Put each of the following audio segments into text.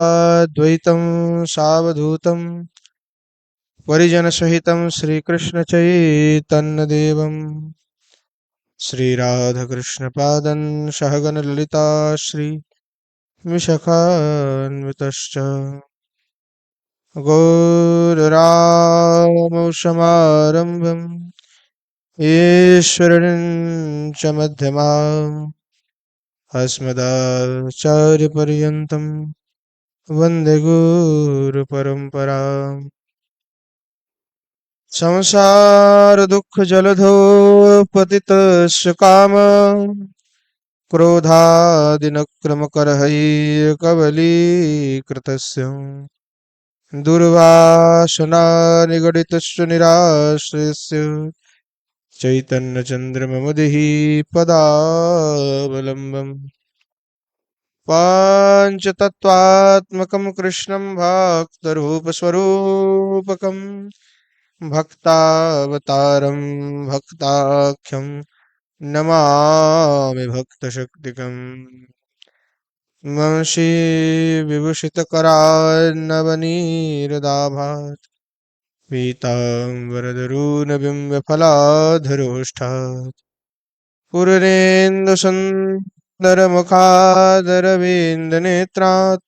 द्वैतं सावधूतं परिजनसहितं श्रीकृष्णचैतन्यदेवं श्रीराधाकृष्णपादं सहगणललिता श्रीविशाखान्वितश्च गौररामसमारम्भम् ईश्वरीं च मध्यमाम् अस्मदाचार्यपर्यन्तं वन्दे गुरुपरम्पराम् संसारदुःखजलधौ पतितस्य काम क्रोधादिनक्रमकरहैर्कवलीकृतस्य दुर्वासना निगडितस्य निराश्रयस्य चैतन्यचन्द्रममुदिः पदावलम्बम् पाञ्चतत्त्वात्मकं कृष्णं भक्तरूपस्वरूपकम् भक्तावतारं भक्ताख्यं नमामि भक्तशक्तिकम् वंशी विभूषितकरान्नवनीरदाभात् पीताम्बरदरूनबिम्बफलाधरोष्ठात् पुरनेन्दुसुन्दरमुखादरविन्दनेत्रात्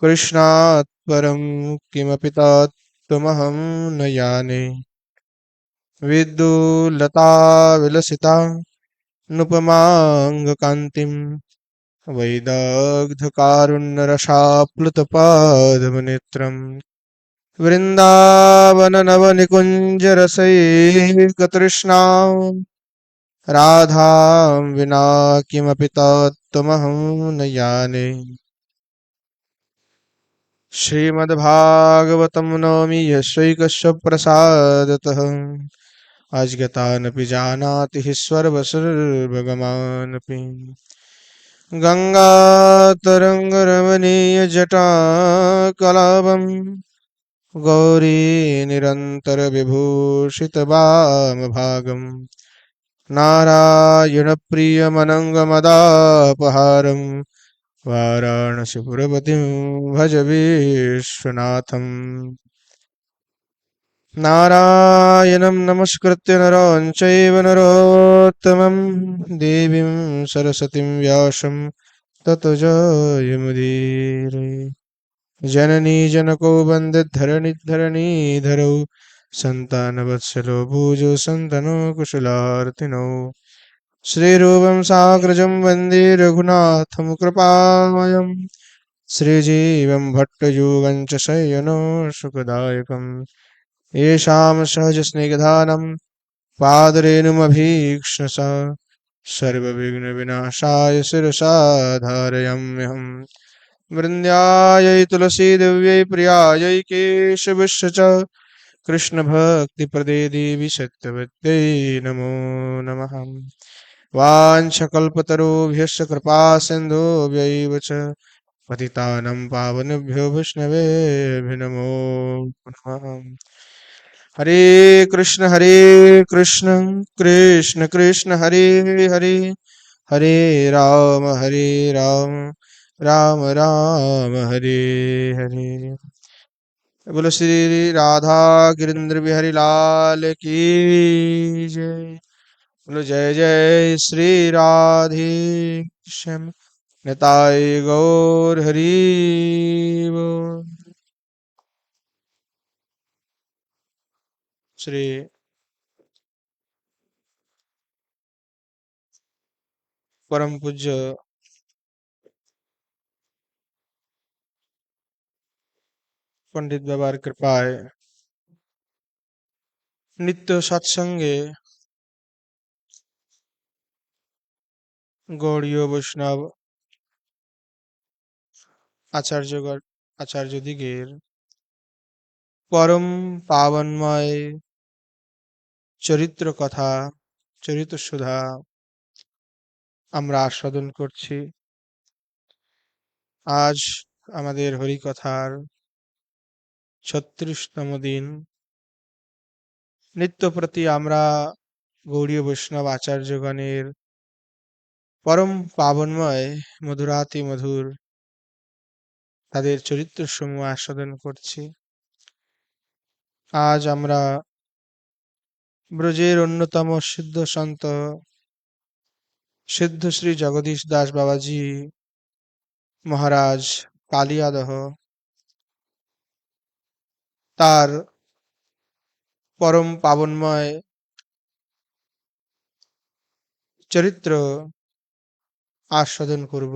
कृष्णात् परं किमपि तत्त्वमहं न जाने विद्युल्लता विलसिता नुपमाङ्गकान्तिं वैदग्ध्यकारुण्यरसाप्लुतपादमनेत्रम् वृन्दावननवनिकुञ्जरसैकतृष्णां राधां विना किमपि तत्त्वमहं न जाने श्रीमद्भागवतं नौमि यस्यैकस्य प्रसादतः अज्ञातानपि जानाति हि सर्वसर्वगमानपि गङ्गातरङ्गरमणीयजटाकलापं गौरी निरन्तरविभूषितवामभागम् नारायणप्रियमनङ्गमदापहारं वाराणसीपुरपतिं भज विश्वनाथम् नारायणं नमस्कृत्य नरं चैव नरोत्तमं देवीं सरस्वतीं व्यासं ततो जयमुदीरये जननी जनको वन्दिद्धरणिधरणीधरौ सन्तानवत्सलो भुजो सन्तनो कुशलार्तिनौ श्रीरूपं साग्रजं वन्दे रघुनाथं कृपामयम् श्रीजीवं भट्टयुगं च शय्यनो सुखदायकम् येषां सहजस्निग्धानं पादरेणुमभीक्ष्णसा सर्वविघ्नविनाशाय शिरसा धारयाम्यहम् वृन्द्यायै तुलसीदेव्यै प्रियायै केशवस्य च कृष्णभक्तिप्रदे देवी सत्यवत्यै नमो नमः वाञ्छकल्पतरुभ्यश्च कृपासिन्धुभ्यैव च पतितानं पावनेभ्यो वैष्णवेभ्यो नमो नमः हरे कृष्ण कृष्ण कृष्ण हरे हरे हरे राम राम राम हरे हरे बोलो श्री राधा गिरिंद्र बिहारी लाल की जय बोलो जय जय श्री राधे श्याम निताय गौर हरि बोल। श्री परम पूज्य पंडित बाबार कृपाয় नित्य सत्संगे গৌড়ীয় বৈষ্ণব আচার্যগণ আচার্যদিগের পরম পাবনময় চরিত্র কথা চরিত্র সুধা আমরা আস্বাদন করছি। আজ আমাদের হরিকথার ৩৬তম দিন। নিত্য প্রতি আমরা গৌড়ীয় বৈষ্ণব আচার্যগণের পরম পাবনময় মধুরাতি মধুর তাদের চরিত্রসমূহ আস্বাদন করছি। আজ আমরা ব্রজের অন্যতম সিদ্ধ সন্ত সিদ্ধ শ্রী জগদীশ দাস বাবাজি মহারাজ কালিয়াদহ তার পরম পাবনময় চরিত্র আস্বাদন করব।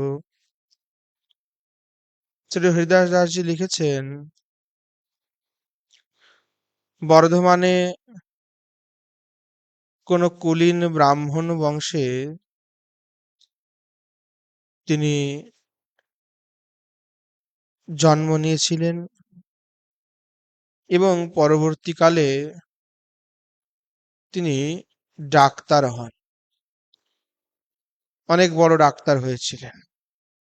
শ্রী হরিদাস দাসজি লিখেছেন, বর্ধমানে কোন কুলীন ব্রাহ্মণ বংশে তিনি জন্ম নিয়েছিলেন এবং পরবর্তীকালে তিনি ডাক্তার হন, অনেক বড় ডাক্তার হয়েছিলেন।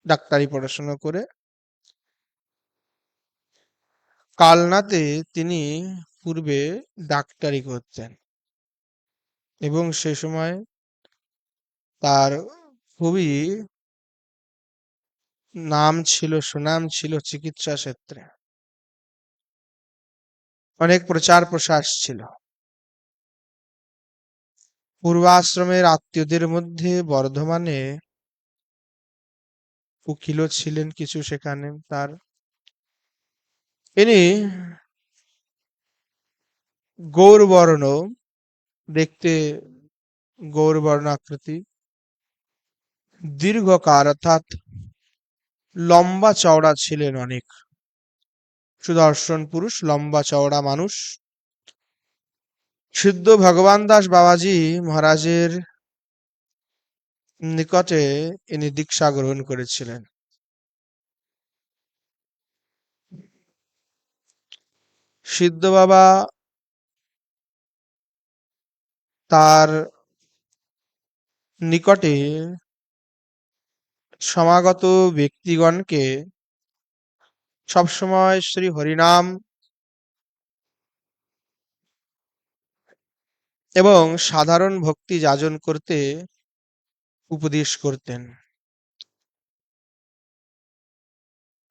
ডাক্তারি পড়াশোনা করে কালনাতে তিনি পূর্বে ডাক্তারি করতেন এবং সে সময় তার খুবই নাম ছিল, সুনাম ছিল চিকিৎসা ক্ষেত্রে, অনেক প্রচার প্রসার ছিল। পূর্বাশ্রমের আত্মীয়দের মধ্যে বর্ধমানে উকিলও ছিলেন কিছু সেখানে। তার ইনি গৌরবর্ণ, দেখতে গৌরবর্ণ আকৃতি, দীর্ঘকার অর্থাৎ লম্বা চওড়া ছিলেন অনেক, সুদর্শন পুরুষ, লম্বা চওড়া মানুষ। সিদ্ধ ভগবান দাস বাবাজি মহারাজের নিকটে ইনি দীক্ষা গ্রহণ করেছিলেন। সিদ্ধ বাবা তার নিকটে সমাগত ব্যক্তিগণকে সবসময় শ্রী হরিনাম এবং সাধারণ ভক্তি যাজন করতে উপদেশ করতেন।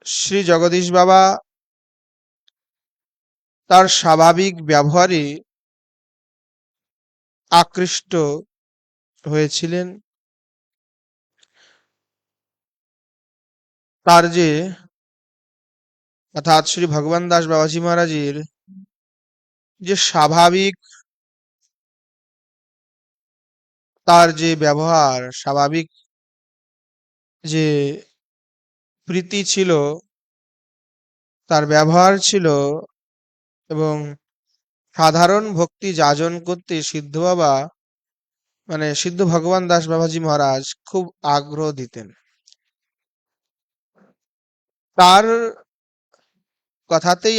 শ্রী জগদীশ বাবা তার স্বাভাবিক ব্যবহারে আকৃষ্ট হয়েছিলেন। তার যে অর্থাৎ শ্রী ভগবান দাস বাবাজি মহারাজের যে স্বাভাবিক, তার যে ব্যবহার, স্বাভাবিক যে প্রীতি ছিল, তার ব্যবহার ছিল, এবং সাধারণ ভক্তি যাজন করতে সিদ্ধ বাবা মানে সিদ্ধ ভগবান দাস বাবাজি মহারাজ খুব আগ্রহ দিতেন। তার কথাতেই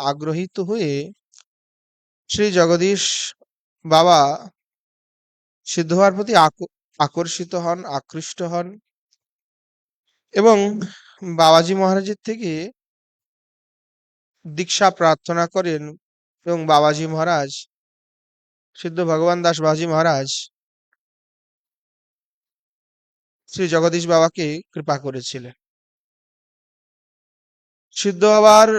আগ্রহিত হয়ে শ্রী জগদীশ বাবা সিদ্ধ হওয়ার প্রতি আকর্ষিত হন, আকৃষ্ট হন এবং বাবাজি মহারাজের থেকে দীক্ষা প্রার্থনা করেন। এবং বাবাজি মহারাজ, সিদ্ধ ভগবান দাস বাবাজি মহারাজ শ্রী জগদীশ বাবাকে কৃপা করেছিলেন। সিদ্ধ বাবার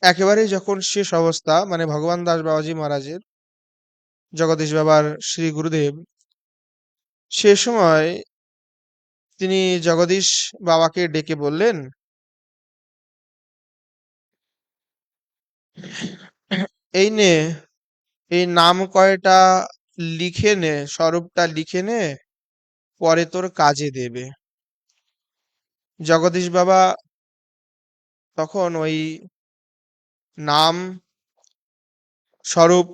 একেবারেই যখন শেষ অবস্থা, মানে ভগবান দাস বাবাজি মহারাজের, জগদীশ বাবার শ্রী গুরুদেব, সে সময় তিনি জগদীশ বাবাকে ডেকে বললেন, এই নে, এই নাম কয়টা লিখে নে, স্বরূপটা লিখে নে, পরে তোর কাজে দেবে। জগদীশ বাবা তখন ওই নাম স্বরূপ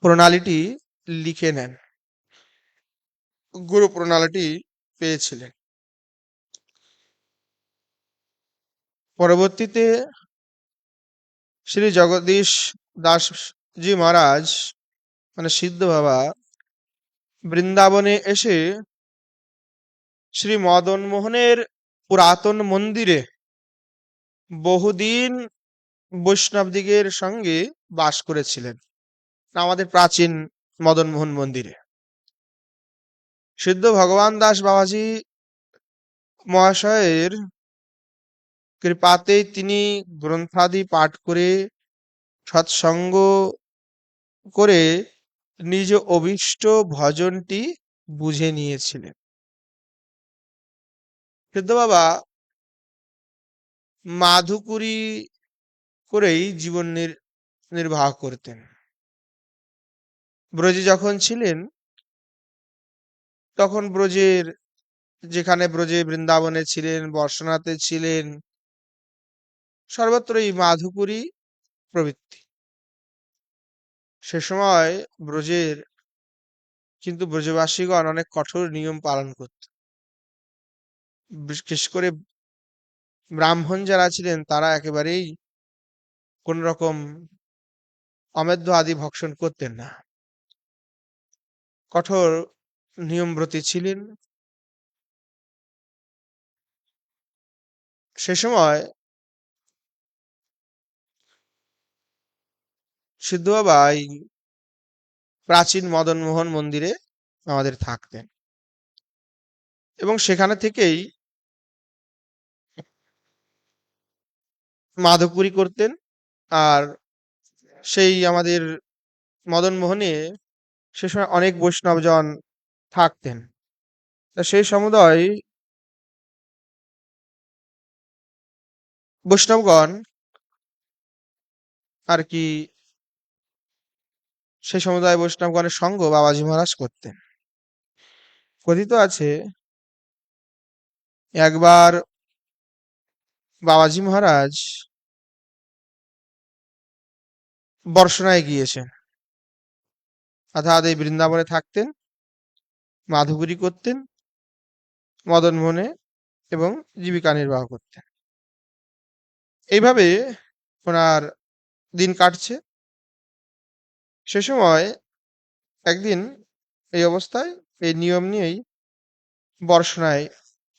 প্রণালীটি লিখে নেন, গুরু প্রণালীটি পেয়েছিলেন। পরবর্তীতে শ্রী জগদীশ দাসজি মহারাজ মানে সিদ্ধ বাবা বৃন্দাবনে এসে শ্রী মদন মোহনের পুরাতন মন্দিরে বহুদিন বৈষ্ণবদিগের সঙ্গে বাস করেছিলেন। আমাদের প্রাচীন মদন মোহন মন্দিরে সিদ্ধ ভগবান দাস বাবাজি মহাশয়ের কৃপাতেই তিনি গ্রন্থাদি পাঠ করে সৎসঙ্গ করে নিজ অভীষ্ট ভজনটি বুঝে নিয়েছিলেন। সিদ্ধ বাবা মাধুকরী করেই জীবন নির্বাহ করতেন। ব্রজে যখন ছিলেন তখন ব্রজে বৃন্দাবনে ছিলেন, বর্ষনাতে ছিলেন, সর্বত্রই মাধুকরী প্রবৃত্তি। সে সময় কিন্তু ব্রজবাসীগণ অনেক কঠোর নিয়ম পালন করত। বিশেষ করে ব্রাহ্মণ যারা ছিলেন তারা একেবারেই কোন রকম অমেধ্য আদি ভক্ষণ করতেন না, কঠোর নিয়মব্রতী ছিলেন। সে সময় সিদ্ধ বাবা এই প্রাচীন মদনমোহন মন্দিরে আমাদের থাকতেন এবং সেখানে থেকেই মাধবপুরী করতেন। আর সেই আমাদের মদনমোহনে সে সময় অনেক বৈষ্ণবজন থাকতেন। তা সেই সমুদয় বৈষ্ণবগণ আর কি, সেই সমুদায় বৈষ্ণবগণের সঙ্গ বাবাজি মহারাজ করতেন। কথিত আছে একবার বাবাজি মহারাজ বর্ষনায় গিয়েছেন, অর্থাৎ এই বৃন্দাবনে থাকতেন, মাধুকরী করতেন মদনমোহনে এবং জীবিকা নির্বাহ করতেন। এইভাবে ওনার দিন কাটছে। সে সময় একদিন এই অবস্থায় এই নিয়ম নিয়েই বর্ষনায়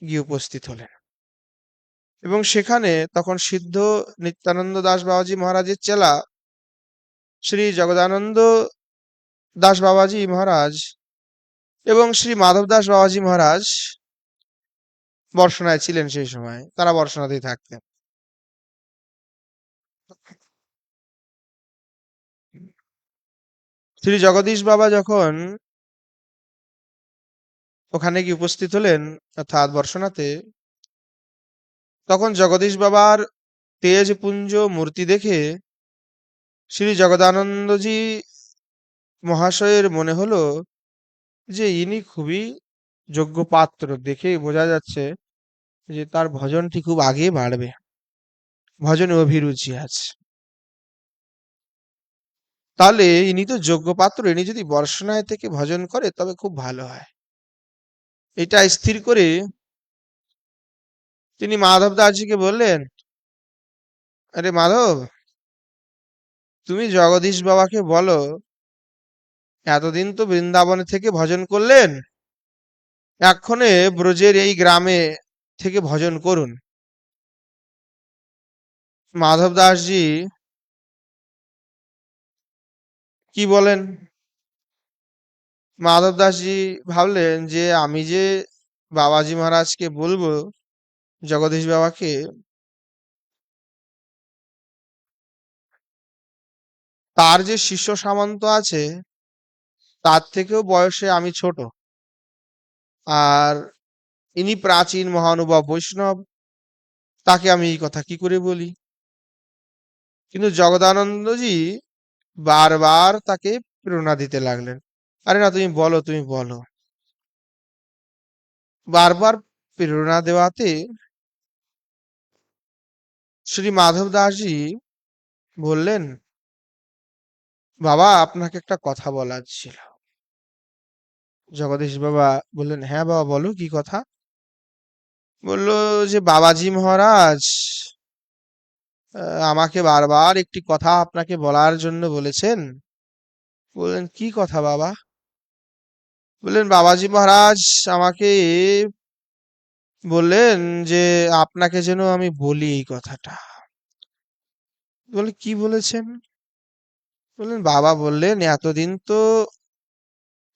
গিয়ে উপস্থিত হলেন এবং সেখানে তখন সিদ্ধ নিত্যানন্দ দাস বাবাজি মহারাজের চেলা শ্রী জগদানন্দ দাস বাবাজি মহারাজ এবং শ্রী মাধব দাস বাবাজি মহারাজ বর্ষনায় ছিলেন। সেই সময় তারা বর্ষনাতেই থাকতেন। শ্রী জগদীশ বাবা যখন ওখানে গিয়ে উপস্থিত হলেন অর্থাৎ বর্ষনাতে, তখন জগদীশ বাবার তেজপুঞ্জ মূর্তি দেখে শ্রী জগদানন্দজি মহাশয়ের মনে হলো যে ইনি খুবই যোগ্য পাত্র, দেখেই বোঝা যাচ্ছে যে তার ভজনটি খুব আগে বাড়বে, ভজনে অভিরুচি আছে। তাহলে ইনি তো যোগ্য পাত্র, ইনি যদি বর্ষনায় থেকে ভজন করে তবে খুব ভালো হয়। এটা স্থির করে তিনি মাধব দাসজিকে বললেন, আরে মাধব, তুমি জগদীশ বাবাকে বলো এতদিন তো বৃন্দাবনে থেকে ভজন করলেন, এক্ষণে ব্রজের এই গ্রামে থেকে ভজন করুন। মাধব দাসজি কি বলেন? মাধব দাসজি ভাবলেন যে আমি যে বাবাজি মহারাজকে বলবো, জগদীশ বাবাকে, তার যে শিষ্য সামন্ত আছে তার থেকেও বয়সে আমি ছোট, আর ইনি প্রাচীন মহানুভব বৈষ্ণব, তাকে আমি এই কথা কি করে বলি? কিন্তু জগদানন্দজি বারবার তাকে প্রেরণা দিতে লাগলেন, আরে না, তুমি বলো, তুমি বলো। বারবার প্রেরণা দেওয়াতে শ্রী মাধব দাসজি বললেন, বাবা আপনাকে একটা কথা বলার ছিল। জগদীশ বাবা বললেন, হ্যাঁ বাবা বলো, কি কথা? বললো যে বাবাজি মহারাজ আমাকে বারবার একটি কথা আপনাকে বলার জন্য বলেছেন। বললেন, কি কথা বাবা? বললেন, বাবাজি মহারাজ আমাকে বললেন যে আপনাকে যেন আমি বলি এই কথাটা। বলে, কি বলেছেন? বললেন, বাবা বললেন এতদিন তো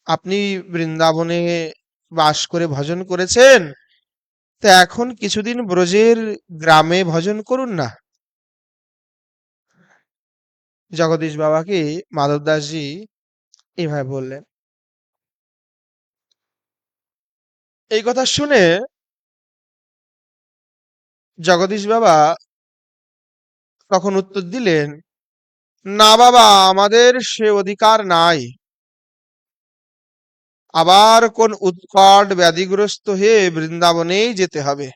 আপনি বৃন্দাবনে বাস করে ভজন করেছেন, তো তা এখন কিছুদিন ব্রজের গ্রামে ভজন করুন না। জগদীশ বাবাকে মাধব দাসজি এইভাবে বললেন। এই কথা শুনে জগদীশ বাবা তখন উত্তর দিলেন, না বাবা, আমাদের সে অধিকার নাই। আবার কোন উৎকট ব্যাধিগ্রস্ত হয়ে বৃন্দাবনেই যেতে হবে।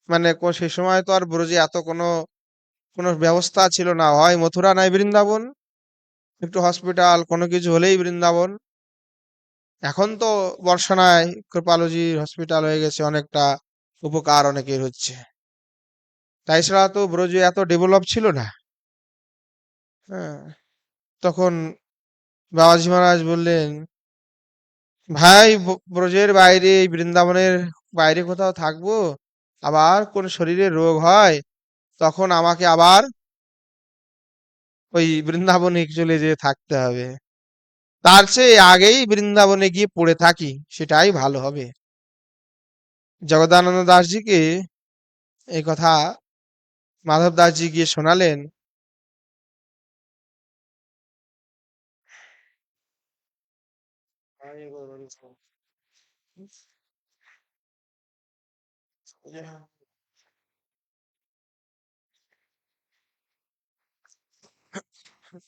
মানে সে সময় তো আর ব্রজে এত কোনো কোনো ব্যবস্থা ছিল না, হয় মথুরা নাই বৃন্দাবন, একটু হসপিটাল কোনো কিছু হলেই বৃন্দাবন। এখন তো বর্ষানায় কৃপালজির হসপিটাল হয়ে গেছে, অনেকটা উপকার অনেকের হচ্ছে। তাই ছাড়া তো ব্রজে এত ডেভেলপ ছিল না। হ্যাঁ, তখন বাবাজি মহারাজ বললেন, ভাই, ব্রজের বাইরে, এই বৃন্দাবনের বাইরে কোথাও থাকবো, আবার কোন শরীরে রোগ হয়, তখন আমাকে আবার ওই বৃন্দাবনে চলে যেয়ে থাকতে হবে। তার চেয়ে আগেই বৃন্দাবনে গিয়ে পড়ে থাকি, সেটাই ভালো হবে। জগদানন্দ দাসজিকে এই কথা মাধব দাসজি গিয়ে শোনালেন।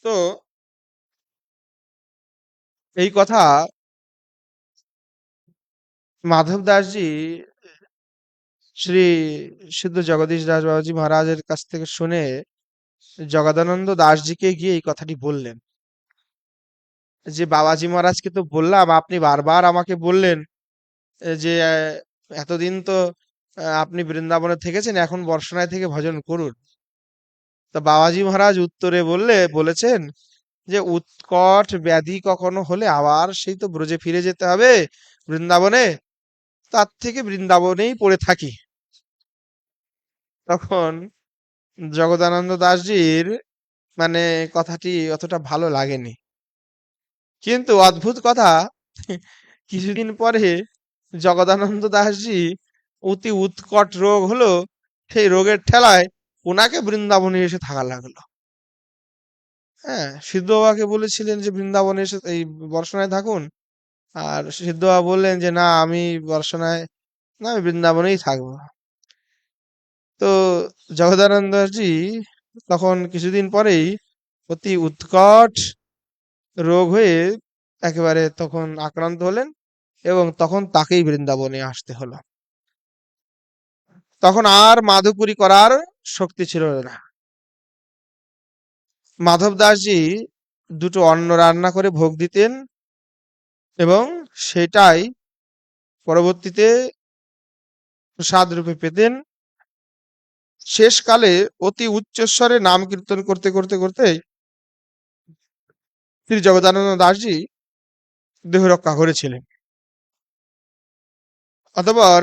তো এই কথা মাধব দাসজি শ্রী সিদ্ধ জগদীশ দাস বাবাজি মহারাজের কাছ থেকে শুনে জগদানন্দ দাসজিকে গিয়ে এই কথাটি বললেন, যে বাবাজি মহারাজকে তো বললাম, আপনি বারবার আমাকে বললেন যে এতদিন তো আপনি বৃন্দাবনে থেকেছেন, এখন বর্ষনায় থেকে ভজন করুন। তা বাবাজি মহারাজ উত্তরে বলেছেন যে উৎকট ব্যাধি কখনো হলে আবার সেই তো ব্রজে ফিরে যেতে হবে, বৃন্দাবনে, তার থেকে বৃন্দাবনেই পড়ে থাকি। তখন জগদানন্দ দাসজির মানে কথাটি অতটা ভালো লাগেনি। কিন্তু অদ্ভুত কথা, কিছুদিন পরে জগদানন্দ দাসজি অতি উৎকট রোগ হলো, সেই রোগের ঠেলায় ওনাকে বৃন্দাবনে এসে থাকা লাগলো। হ্যাঁ, সিদ্ধ বাবাকে বলেছিলেন যে বৃন্দাবনে এসে এই বর্ষণায় থাকুন, আর সিদ্ধ বাবা বললেন যে না, আমি বর্ষণায় না, আমি বৃন্দাবনেই থাকবো। তো জগদানন্দজি তখন কিছুদিন পরেই অতি উৎকট রোগ হয়ে একেবারে তখন আক্রান্ত হলেন, এবং তখন তাকেই বৃন্দাবনে আসতে হলো। তখন আর মাধুপুরি করার শক্তি ছিল না। মাধব দাসজি দুটো অন্ন রান্না করে ভোগ দিতেন, এবং সেটাই পরবর্তীতে প্রসাদ রূপে পেতেন। শেষকালে অতি উচ্চস্বরে নাম কীর্তন করতে করতে করতে শ্রী জগদানন্দ দাসজি দেহ রক্ষা করেছিলেন। অতঃপর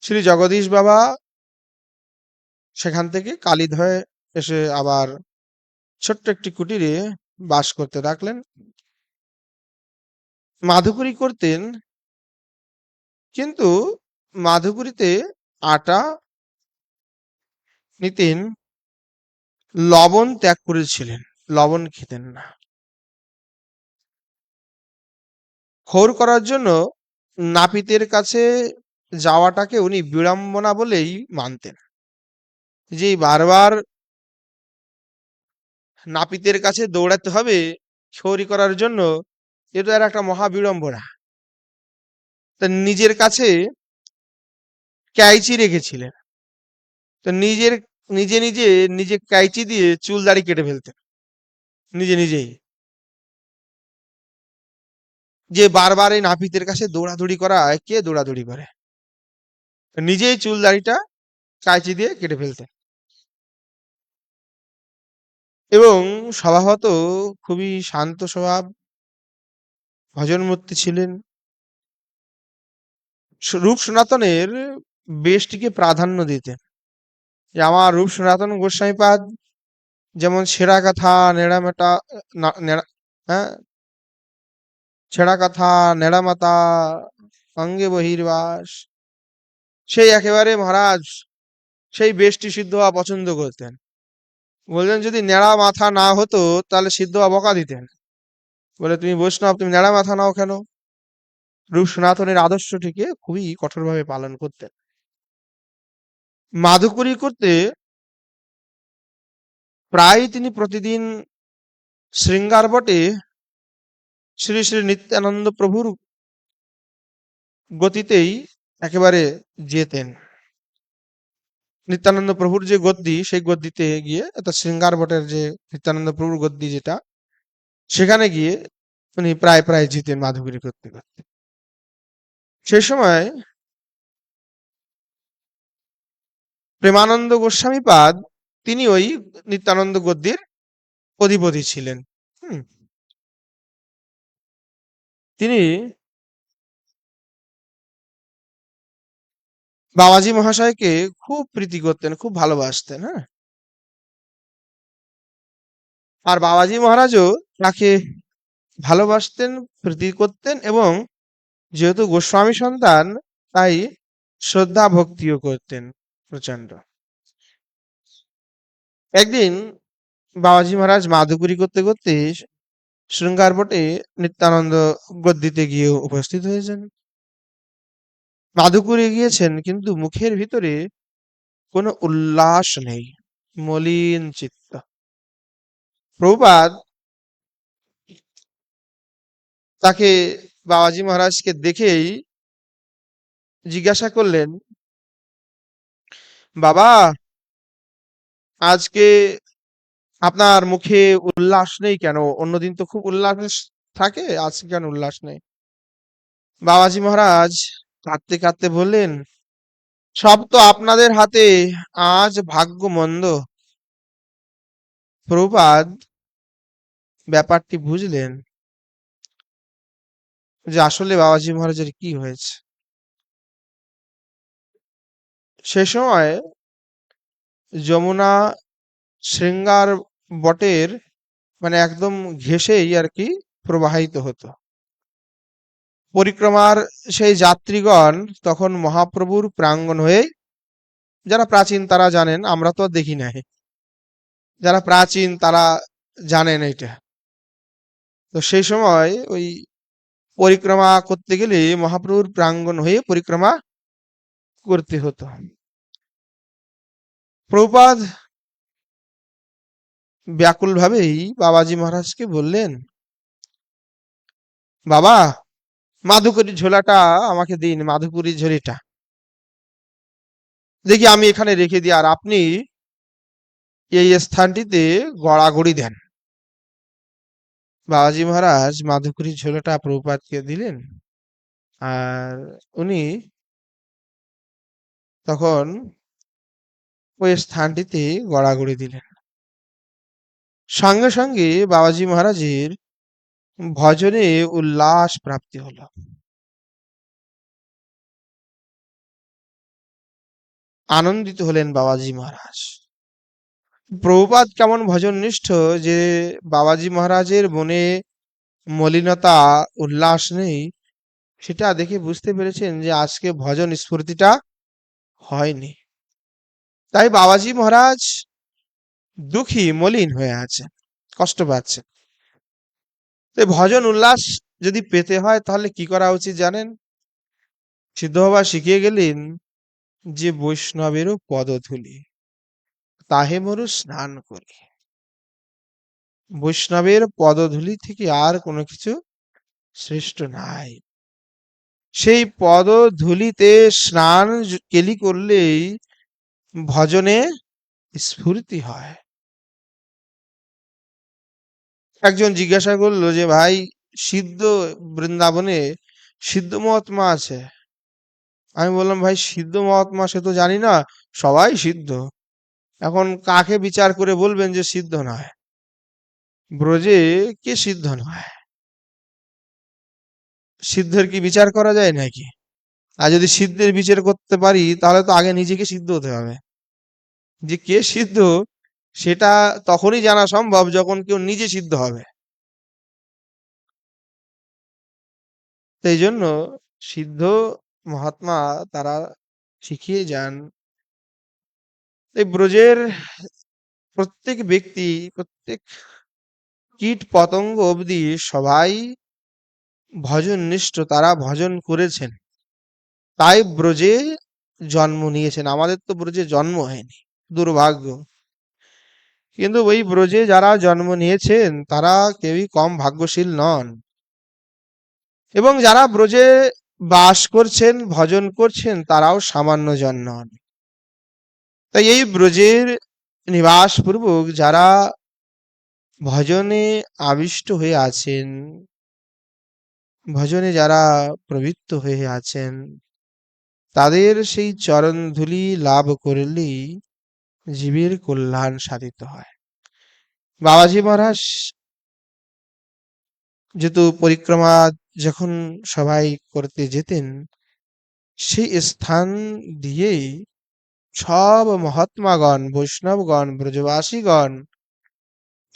শ্রী জগদীশ বাবা সেখান থেকে কালীধয়ে এসে আবার ছোট্ট একটি কুটিরে বাস করতে থাকলেন। মাধুকরী করতেন, কিন্তু মাধুকরীতে আটা নিতেন, লবণ ত্যাগ করেছিলেন, লবণ খেতেন না। ক্ষৌর করার জন্য নাপিতের কাছে যাওয়াটাকে উনি বিড়ম্বনা বলেই মানতেন। যে বারবার নাপিতের কাছে দৌড়াতে হবে ক্ষৌরি করার জন্য, এটা আর একটা মহা বিড়ম্বনা। তা নিজের কাছে ক্যাইচি রেখেছিলেন। তো নিজে নিজে নিজে ক্যাইচি দিয়ে চুল দাড়ি কেটে ফেলতেন নিজে নিজেই। যে বারবার এই নাপিতের কাছে দৌড়াদৌড়ি করা, কে দৌড়াদৌড়ি করে, নিজেই চুল দাড়িটা কাঁচি দিয়ে কেটে ফেলতেন। এবং স্বভাবত খুবই শান্ত স্বভাব, ভজনমূর্তি ছিলেন। রূপ সনাতনের বেশটিকে প্রাধান্য দিতেন, যে আমার রূপ সনাতন গোস্বামীপাদ যেমন ছেঁড়া কথা নেড়া মেটা, হ্যাঁ, ছেঁড়া কথা নেড়া মাতা অঙ্গে বহির্বাস। সেই একেবারে মহারাজ সেই বেষ্টি সিদ্ধ হওয়া পছন্দ করতেন। বললেন যদি ন্যাড়া মাথা না হতো তাহলে সিদ্ধ হওয়া বকা দিতেন। বলে তুমি বৈষ্ণব, তুমি ন্যাড়া মাথা নাও কেন? রূপ সনাতনের আদর্শটিকে খুবই কঠোরভাবে পালন করতেন। মাধুকরী করতে প্রায় তিনি প্রতিদিন শৃঙ্গার বটে শ্রী শ্রী নিত্যানন্দ প্রভুর গতিতেই একেবারে যেতেন। নিত্যানন্দ প্রভুর যে গদ্দি, সেই গদ্দিতে গিয়ে অর্থাৎ শৃঙ্গার বটের যে নিত্যানন্দ প্রভুর গদ্দি যেটা, সেখানে গিয়ে উনি প্রায় প্রায় যেতেন মাধুকরী করতে করতে। সেই সময় প্রেমানন্দ গোস্বামী পাদ তিনি ওই নিত্যানন্দ গদ্দির অধিপতি ছিলেন। হুম, তিনি বাবাজি মহাশয়কে খুব প্রীতি করতেন, খুব ভালোবাসতেন। হ্যাঁ, আর বাবাজি মহারাজও তাকে ভালোবাসতেন, প্রীতি করতেন, এবং যেহেতু গোস্বামী সন্তান তাই শ্রদ্ধা ভক্তিও করতেন প্রচন্ড। একদিন বাবাজি মহারাজ মাধুকরী করতে করতে শৃঙ্গার বটে নিত্যানন্দ গদ্দিতে গিয়ে উপস্থিত হয়েছেন। মাধুকরী গিয়েছেন, কিন্তু মুখের ভিতরে কোনো উল্লাস নেই, মলিন চিত্ত। প্রভুপাদ তাকে, বাবাজি মহারাজকে দেখেই জিজ্ঞাসা করলেন, বাবা, আজকে আপনার মুখে উল্লাস নেই কেন? অন্যদিন তো খুব উল্লাস থাকে, আজকে কেন উল্লাস নেই? বাবাজি মহারাজ কাঁদতে কাঁদতে বললেন, সব তো আপনাদের হাতে, আজ ভাগ্য মন্দ। প্রভুপাদ ব্যাপারটি বুঝলেন যে আসলে বাবাজি মহারাজের কি হয়েছে। সে সময় যমুনা শৃঙ্গার বটের মানে একদম ঘেঁষেই আর কি প্রবাহিত হতো। পরিক্রমার সেই যাত্রীগণ তখন মহাপ্রভুর প্রাঙ্গণ হয়ে, যারা প্রাচীন তারা জানেন, আমরা তো আর দেখি নাই, যারা প্রাচীন তারা জানেন এটা। তো সেই সময় ওই পরিক্রমা করতে গেলে মহাপ্রভুর প্রাঙ্গণ হয়ে পরিক্রমা করতে হতো। প্রভুপাদ ব্যাকুল ভাবেই বাবাজি মহারাজকে বললেন, বাবা, মাধুকরীর ঝোলাটা আমাকে দিন, মাধুকরীর ঝুড়িটা দেখি আমি এখানে রেখে দিই, আর আপনি এই স্থানটিতে গড়াগড়ি দেন। বাবাজি মহারাজ মাধুকরীর ঝোলাটা প্রভুপাদকে দিলেন, আর উনি তখন ওই স্থানটিতে গড়াগড়ি দিলেন। সঙ্গে সঙ্গে বাবাজি মহারাজের ভজনে উল্লাস প্রাপ্তি হলো। আনন্দিত হলেন বাবাজি মহারাজ। প্রভুপাদ কেমন ভজন নিষ্ঠ যে বাবাজি মহারাজের মনে মলিনতা, উল্লাস নেই, সেটা দেখে বুঝতে পেরেছেন যে আজকে ভজন স্ফূর্তিটা হয়নি। তাই বাবাজি মহারাজ দুঃখী, মলিন হয়ে আছে, কষ্ট পাচ্ছে। এই ভজন উল্লাস যদি পেতে হয় তাহলে কি করা উচিত জানেন? সিদ্ধ বাবা শিখিয়ে গেলেন যে বৈষ্ণবেরও পদধূলি, তাহে মরু স্নান করি। বৈষ্ণবের পদধূলি থেকে আর কোনো কিছু শ্রেষ্ঠ নাই। সেই পদধূলিতে স্নান কেলি করলেই ভজনে স্ফূর্তি হয়। একজন জিজ্ঞাসা করলো যে ভাই, সিদ্ধ বৃন্দাবনে সিদ্ধ মহাত্মা আছে। আমি বললাম, ভাই সিদ্ধ মহাত্মা সে তো জানি না, সবাই সিদ্ধ। এখন কাকে বিচার করে বলবেন যে সিদ্ধ নয়? ব্রজে কে সিদ্ধ নয়? সিদ্ধের কি বিচার করা যায় নাকি? আর যদি সিদ্ধের বিচার করতে পারি তাহলে তো আগে নিজেকে সিদ্ধ হতে হবে। যে কে সিদ্ধ সেটা তখনই জানা সম্ভব যখন কেউ নিজে সিদ্ধ হবে। এই জন্য সিদ্ধ মহাত্মা তারা শিখিয়ে যান। এই ব্রজের প্রত্যেক ব্যক্তি, প্রত্যেক কীট পতঙ্গ অবধি সবাই ভজন নিষ্ঠ, তারা ভজন করেছেন, তাই ব্রজে জন্ম নিয়েছেন। আমাদের তো ব্রজে জন্ম হয়নি, দুর্ভাগ্য। কিন্তু ওই ব্রজে যারা জন্ম নিয়েছেন তারা কেউই কম ভাগ্যশীল নন, এবং যারা ব্রজে বাস করছেন, ভজন করছেন, তারাও সামান্য জন নন। তাই এই ব্রজের নিবাস পূর্বক যারা ভজনে আবিষ্ট হয়ে আছেন, ভজনে যারা প্রবৃত্ত হয়ে আছেন, তাদের সেই চরণ ধূলি লাভ করলেই জীবের কল্যাণ সাধিত হয়। বাবাজি মহারাজ যেহেতু পরিক্রমা যখন সবাই করতে যেতেন, সেই স্থান দিয়েই সব মহাত্মাগণ, বৈষ্ণবগণ, ব্রজবাসীগণ,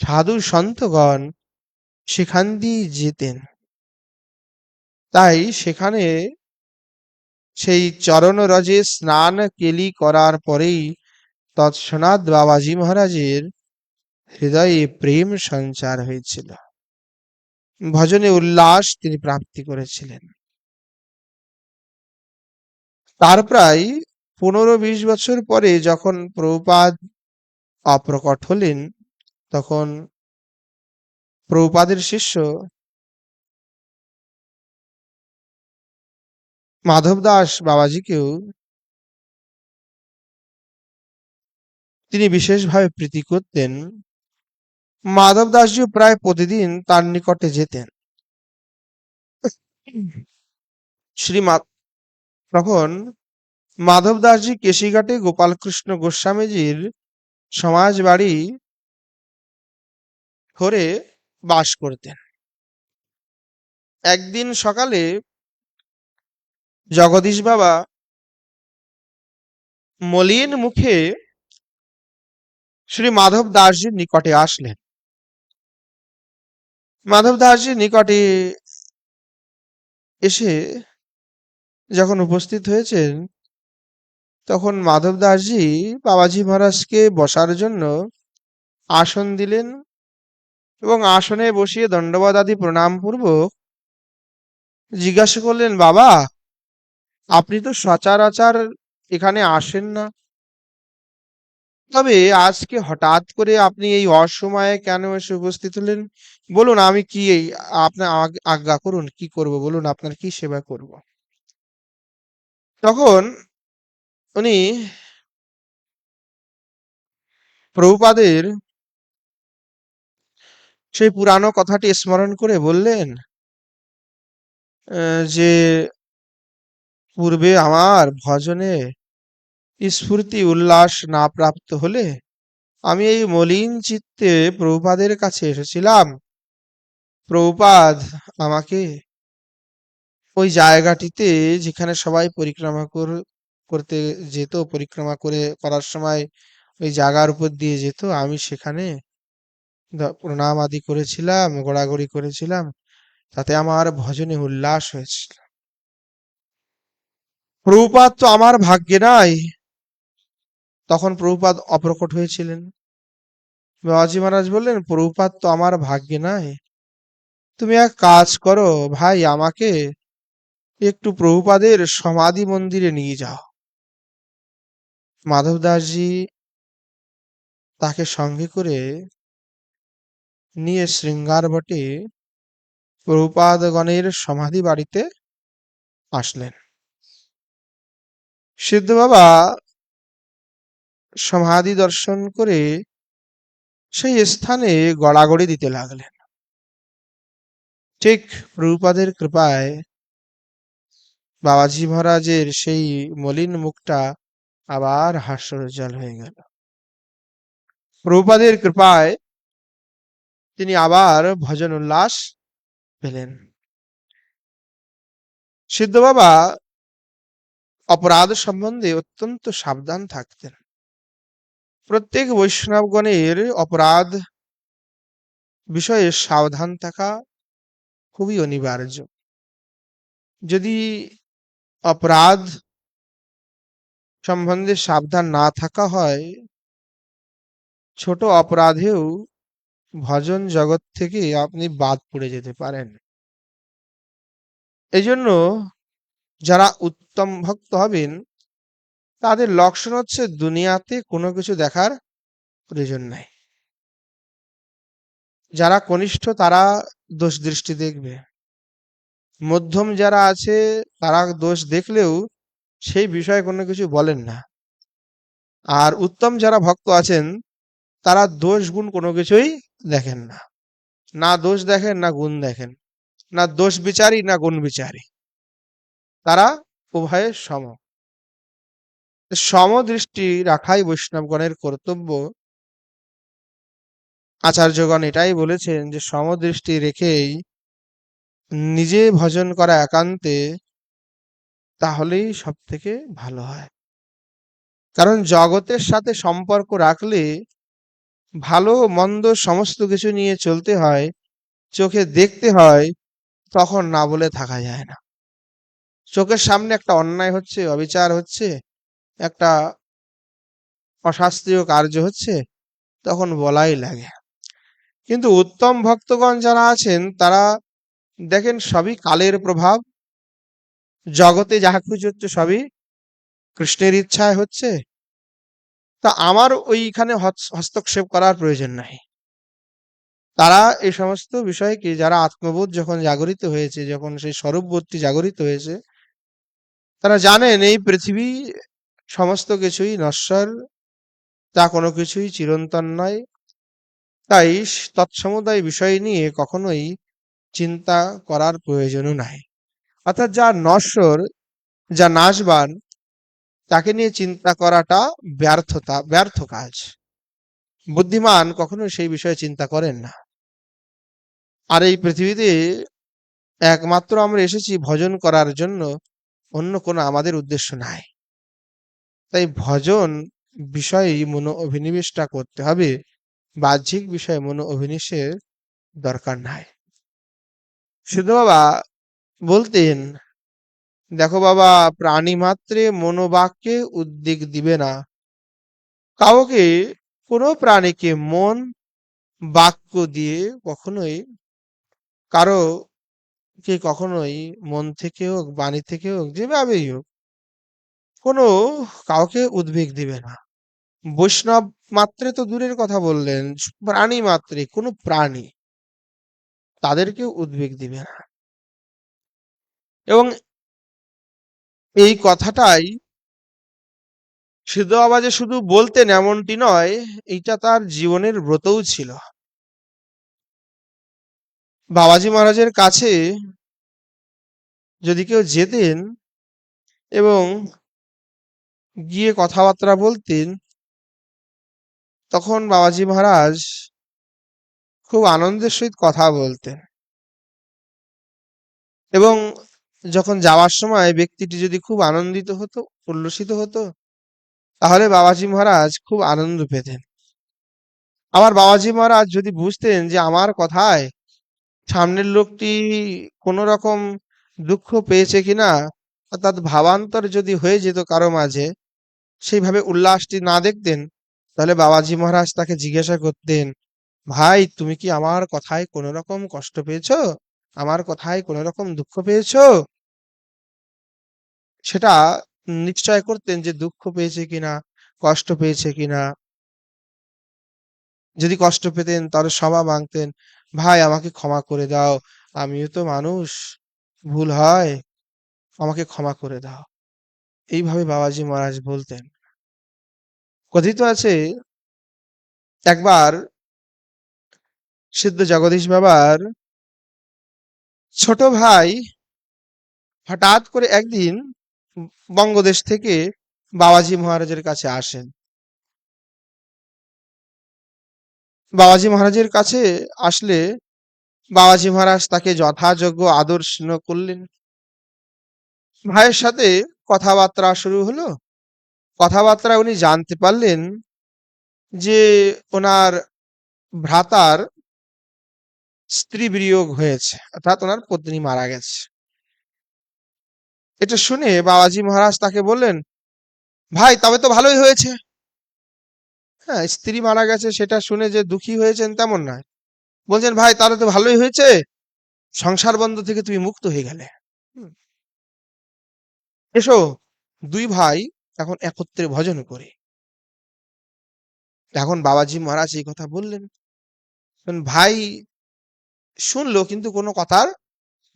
সাধু সন্তগণ সেখান দিয়ে যেতেন। তাই সেখানে সেই চরণ রজে স্নান কেলি করার পরেই তৎক্ষণাৎ বাবাজি মহারাজের হৃদয়ে প্রেম সঞ্চার হয়েছিল, ভজনে উল্লাস তিনি প্রাপ্তি করেছিলেন। তার প্রায় 15-20 বছর পরে যখন প্রভুপাদ অপ্রকট হলেন, তখন প্রভুপাদের শিষ্য মাধব দাস বাবাজিকেও তিনি বিশেষভাবে প্রীতি করতেন। মাধব দাসজিও প্রায় প্রতিদিন তার নিকটে যেতেন। শ্রী তখন মাধব দাসজি কেশিঘাটে গোপালকৃষ্ণ গোস্বামীজির সমাজ বাড়ি ধরে বাস করতেন। একদিন সকালে জগদীশ বাবা মলিন মুখে শ্রী মাধব দাসজির নিকটে আসলেন। মাধব দাসজির নিকটে এসে যখন উপস্থিত হয়েছেন, তখন মাধব দাসজি বাবাজি মহারাজকে বসার জন্য আসন দিলেন, এবং আসনে বসিয়ে দণ্ডবাদ আদি প্রণাম পূর্বক জিজ্ঞাসা করলেন, বাবা, আপনি তো সচরাচর এখানে আসেন না, তবে আজকে হঠাৎ করে আপনি এই অসময়ে কেন এসে উপস্থিত হলেন? বলুন, আমি কি এই আপনার আজ্ঞা করুন, কি করব বলুন, আপনার কি সেবা করব? তখন উনি প্রভুপাদের সেই পুরানো কথাটি স্মরণ করে বললেন, যে পূর্বে আমার ভজনে স্ফূর্তি উল্লাস না প্রাপ্ত হলে আমি এই মলিন চিত্তে প্রভুপাদের কাছে এসেছিলাম। প্রভুপাদ আমাকে ওই জায়গাটিতে, যেখানে সবাই পরিক্রমা করতে যেত, পরিক্রমা করার সময় ওই জায়গার উপর দিয়ে যেত, আমি সেখানে প্রণাম আদি করেছিলাম, গোড়াগড়ি করেছিলাম, তাতে আমার ভজনে উল্লাস হয়েছিল। প্রভুপাদ তো আমার ভাগ্যে নাই। তখন প্রভুপাদ অপ্রকট হয়েছিলেন। বাবাজি মহারাজ বললেন, প্রভুপাদ তো আমার ভাগ্যে নাই, তুমি এক কাজ করো ভাই, আমাকে একটু প্রভুপাদের সমাধি মন্দিরে নিয়ে যাও। মাধব দাসজি তাকে সঙ্গে করে নিয়ে শৃঙ্গার বটে প্রভুপাদগণের সমাধি বাড়িতে আসলেন। সিদ্ধ বাবা সমাধি দর্শন করে সেই স্থানে গড়াগড়ি দিতে লাগলেন। ঠিক প্রভুপাদের কৃপায় বাবাজি মহারাজের সেই মলিন মুখটা আবার হাস্যোজ্জ্বল হয়ে গেল। প্রভুপাদের কৃপায় তিনি আবার ভজন উল্লাস পেলেন। সিদ্ধ বাবা অপরাধ সম্বন্ধে অত্যন্ত সাবধান থাকতেন। প্রত্যেক বৈষ্ণবগণের অপরাধ বিষয়ে সাবধান থাকা খুবই অনিবার্য। যদি অপরাধ সম্বন্ধে সাবধান না থাকা হয়, ছোট অপরাধেও ভজন জগৎ থেকে আপনি বাদ পড়ে যেতে পারেন। এই জন্য যারা উত্তম ভক্ত হবেন, তাদের লক্ষণ হচ্ছে দুনিয়াতে কোনো কিছু দেখার প্রয়োজন নাই। যারা কনিষ্ঠ তারা দোষ দৃষ্টি দেখবে, মধ্যম যারা আছে তারা দোষ দেখলেও সেই বিষয়ে কোনো কিছু বলেন না। আর উত্তম যারা ভক্ত আছেন তারা দোষ গুণ কোনো কিছুই দেখেন না, না দোষ দেখেন না গুণ দেখেন, না দোষ বিচারী না গুণ বিচারী, তারা উভয়ে সম। সমদৃষ্টি রাখাই বৈষ্ণবগণের কর্তব্য। আচার্যগণ এটাই বলেছেন যে সমদৃষ্টি রেখেই নিজে ভজন করা একান্তে, তাহলেই সব থেকে ভালো হয়। কারণ জগতের সাথে সম্পর্ক রাখলে ভালো মন্দ সমস্ত কিছু নিয়ে চলতে হয়, চোখে দেখতে হয়, তখন না বলে থাকা যায় না। চোখের সামনে একটা অন্যায় হচ্ছে, অবিচার হচ্ছে, একটা অশাস্ত্রীয় কার্য হচ্ছে, তখন বলাই লাগে। কিন্তু উত্তম ভক্তগণ যারা আছেন তারা দেখেন সবই কালের প্রভাব, জগতে যাহা কিছু হচ্ছে সবই কৃষ্ণের ইচ্ছায় হচ্ছে, তা আমার ওইখানে হস্তক্ষেপ করার প্রয়োজন নাই। তারা এই সমস্ত বিষয়কে, যারা আত্মবোধ যখন জাগরিত হয়েছে, যখন সেই স্বরূপবোধটি জাগরিত হয়েছে, তারা জানেন এই পৃথিবী সমস্ত কিছুই নশ্বর, তা কোনো কিছুই চিরন্তন নয়। তাই তৎসমুদয় বিষয় নিয়ে কখনোই চিন্তা করার প্রয়োজনও নাই। অর্থাৎ যা নশ্বর, যা নাশবান, তাকে নিয়ে চিন্তা করাটা ব্যর্থ কাজ। বুদ্ধিমান কখনো সেই বিষয়ে চিন্তা করেন না। আর এই পৃথিবীতে একমাত্র আমরা এসেছি ভজন করার জন্য, অন্য কোনো আমাদের উদ্দেশ্য নাই। তাই ভজন বিষয়ে মনো অভিনিবেশটা করতে হবে, বাহ্যিক বিষয়ে মনো অভিনিবেশের দরকার নাই। সিদ্ধ বাবা বলতেন, দেখো বাবা, প্রাণী মাত্রে মনোবাক্যে উদ্বেগ দিবে না। কাউকে, কোনো প্রাণীকে মন বাক্য দিয়ে কখনোই, কারো কে কখনোই মন থেকে হোক বাণী থেকে হোক যেভাবেই হোক, কোনো কাউকে উদ্বেগ দিবে না। বৈষ্ণব মাত্রে তো দূরের কথা বললেন, প্রাণী মাত্রে কোনো প্রাণী, তাদেরকে উদ্বেগ দিবে না। এবং এই কথাটাই সিদ্ধ বাবা যে শুধু বলতেন এমনটি নয়, এইটা তার জীবনের ব্রতও ছিল। বাবাজি মহারাজের কাছে যদি কেউ যেতেন এবং গিয়ে কথাবার্তা বলতেন, তখন বাবাজি মহারাজ খুব আনন্দের সহিত কথা বলতেন। এবং যখন যাওয়ার সময় ব্যক্তিটি যদি খুব আনন্দিত হতো, উল্লসিত হতো, তাহলে বাবাজি মহারাজ খুব আনন্দ পেতেন। আবার বাবাজি মহারাজ যদি বুঝতেন যে আমার কথায় সামনের লোকটি কোনো রকম দুঃখ পেয়েছে কিনা, অর্থাৎ ভাবান্তর যদি হয়ে যেত কারো মাঝে, সেইভাবে উল্লাসটি না দেখতেন, তাহলে বাবাজি মহারাজ তাকে জিজ্ঞাসা করতেন, ভাই তুমি কি আমার কথায় কোনো রকম কষ্ট পেয়েছো, আমার কথায় কোনো রকম দুঃখ পেয়েছো? সেটা নিশ্চয় করতেন যে দুঃখ পেয়েছে কিনা, কষ্ট পেয়েছে কিনা। যদি কষ্ট পেতেন তাহলে ক্ষমা মাংতেন, ভাই আমাকে ক্ষমা করে দাও, আমিও তো মানুষ, ভুল হয়, আমাকে ক্ষমা করে দাও। এইভাবে বাবাজি মহারাজ বলতেন। কথিত আছে একবার সিদ্ধ জগদীশ বাবার ছোট ভাই হঠাৎ করে একদিন বঙ্গদেশ থেকে বাবাজি মহারাজের কাছে আসেন। বাবাজি মহারাজের কাছে আসলে বাবাজি মহারাজ তাকে যথাযোগ্য আদর স্নেহ করলেন। ভাইয়ের সাথে কথাবার্তা শুরু হলো। কথাবার্তা উনি জানতে পারলেন যে ওনার ভ্রাতার স্ত্রী বিয়োগ হয়েছে, অর্থাৎ ওনার পত্নী মারা গেছে। এটা শুনে বাবাজি মহারাজ তাকে বললেন, ভাই তবে তো ভালোই হয়েছে। হ্যাঁ, স্ত্রী মারা গেছে সেটা শুনে যে দুঃখী হয়েছেন তেমন নয়। বলছেন, ভাই তাহলে তো ভালোই হয়েছে, সংসার বন্ধ থেকে তুমি মুক্ত হয়ে গেলে। হুম, এসো দুই ভাই এখন একত্রে ভজন করি। এখন বাবাজি মহারাজ এই কথা বললেন। ভাই শুনলো কিন্তু কোনো কথার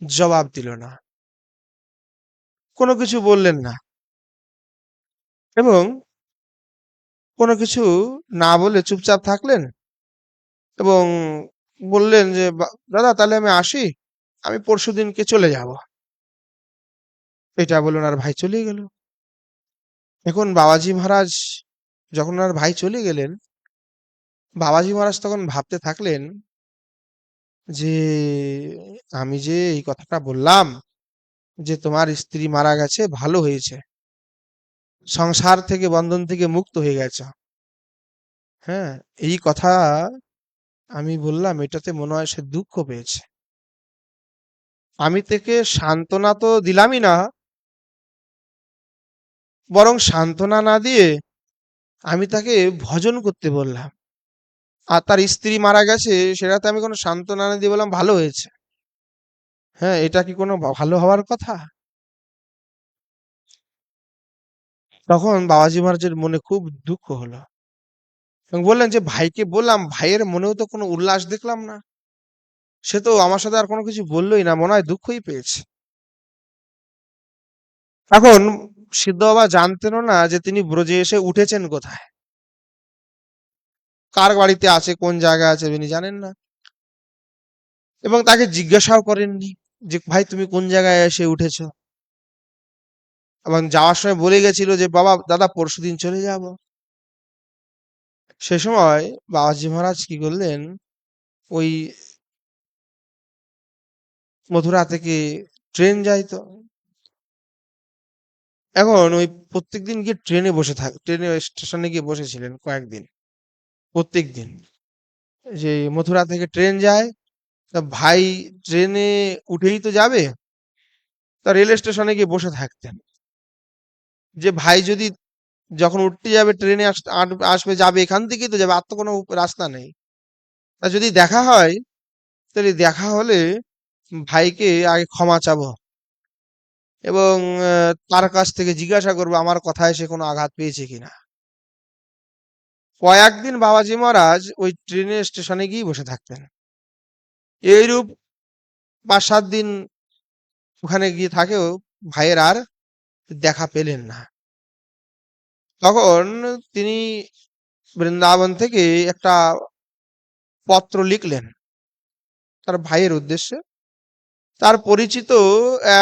জবাব দিল না, কোনো কিছু বললেন না, এবং কোনো কিছু না বলে চুপচাপ থাকলেন এবং বললেন যে, দাদা তাহলে আমি আসি, আমি পরশুদিনকে চলে যাব। এটা বলুন আর ভাই চলে গেল। এখন বাবাজি মহারাজ যখন ওনার ভাই চলে গেলেন, বাবাজি মহারাজ তখন ভাবতে থাকলেন যে আমি যে এই কথাটা বললাম যে তোমার স্ত্রী মারা গেছে, ভালো হয়েছে, সংসার থেকে বন্ধন থেকে মুক্ত হয়ে গেছে, হ্যাঁ, এই কথা আমি বললাম, এটাতে মনে হয় সে দুঃখ পেয়েছে। আমি তাকে সান্ত্বনা তো দিলামই না, বরং সান্ত্বনা না দিয়ে আমি তাকে ভজন করতে বললাম। আর তার স্ত্রী মারা গেছে সেটাতে আমি কোনো সান্ত্বনা না দিয়ে বললাম ভালো হয়েছে। হ্যাঁ, এটা কি কোনো ভালো হওয়ার কথা? তখন বাবাজি মহারাজের মনে খুব দুঃখ হলো এবং বললেন যে, ভাইকে বললাম, ভাইয়ের মনেও তো কোনো উল্লাস দেখলাম না, সে তো আমার সাথে আর কোনো কিছু বললোই না, মনে হয় দুঃখই পেয়েছে। এখন সিদ্ধ বাবা জানতেনও না যে তিনি ব্রজে এসে উঠেছেন কোথায়, কার বাড়িতে আছে, কোন জায়গায় আছে তিনি জানেন না, এবং তাকে জিজ্ঞাসাও করেননি যে ভাই তুমি কোন জায়গায় এসে উঠেছো। এবং যাওয়ার সময় বলে গেছিল যে বাবা দাদা পরশুদিন চলে যাব। সে সময় বাবাজি মহারাজ কি করলেন, ওই মথুরা থেকে ট্রেন যায় তো, এখন ওই প্রত্যেকদিন গিয়ে ট্রেনে স্টেশনে গিয়ে বসেছিলেন কয়েকদিন, প্রত্যেকদিন যে মথুরা থেকে ট্রেন যায়, তা ভাই ট্রেনে উঠেই তো যাবে, তা রেল স্টেশনে গিয়ে বসে থাকতেন, যে ভাই যদি যখন উঠতে যাবে ট্রেনে আসবে যাবে এখান থেকেই তো যাবে, আর তো কোনো রাস্তা নেই। তা যদি দেখা হয়, তাহলে দেখা হলে ভাইকে আগে ক্ষমা চাবো এবং তার কাছ থেকে জিজ্ঞাসা করবো আমার কথায় সে কোনো আঘাত পেয়েছে কিনা। কয়েকদিন বাবাজি মহারাজ ওই ট্রেনের স্টেশনে গিয়ে বসে থাকতেন। এইরূপ ৫-৭ দিন ওখানে গিয়ে থাকেও ভাইয়ের আর দেখা পেলেন না। তখন তিনি বৃন্দাবন থেকে একটা পত্র লিখলেন তার ভাইয়ের উদ্দেশ্যে। তার পরিচিত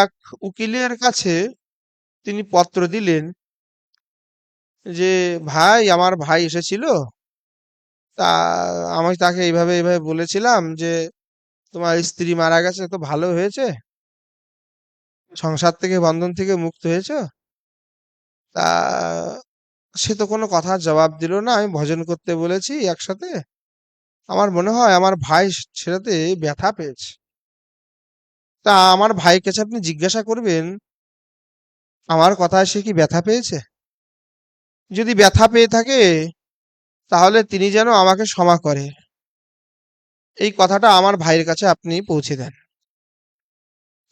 এক উকিলের কাছে তিনি পত্র দিলেন যে, ভাই আমার ভাই এসেছিল, তা আমি তাকে এইভাবে এইভাবে বলেছিলাম যে তোমার স্ত্রী মারা গেছে, তো ভালো হয়েছে, সংসার থেকে বন্ধন থেকে মুক্ত হয়েছে। তা সে তো কোনো কথার জবাব দিল না, আমি ভজন করতে বলেছি একসাথে, আমার মনে হয় আমার ভাই সেটাতে ব্যথা পেয়েছে। তা আমার ভাইয়ের কাছে আপনি জিজ্ঞাসা করবেন আমার কথায় সে কি ব্যথা পেয়েছে, যদি ব্যথা পেয়ে থাকে তাহলে তিনি যেন আমাকে ক্ষমা করে, এই কথাটা আমার ভাইয়ের কাছে আপনি পৌঁছে দেন।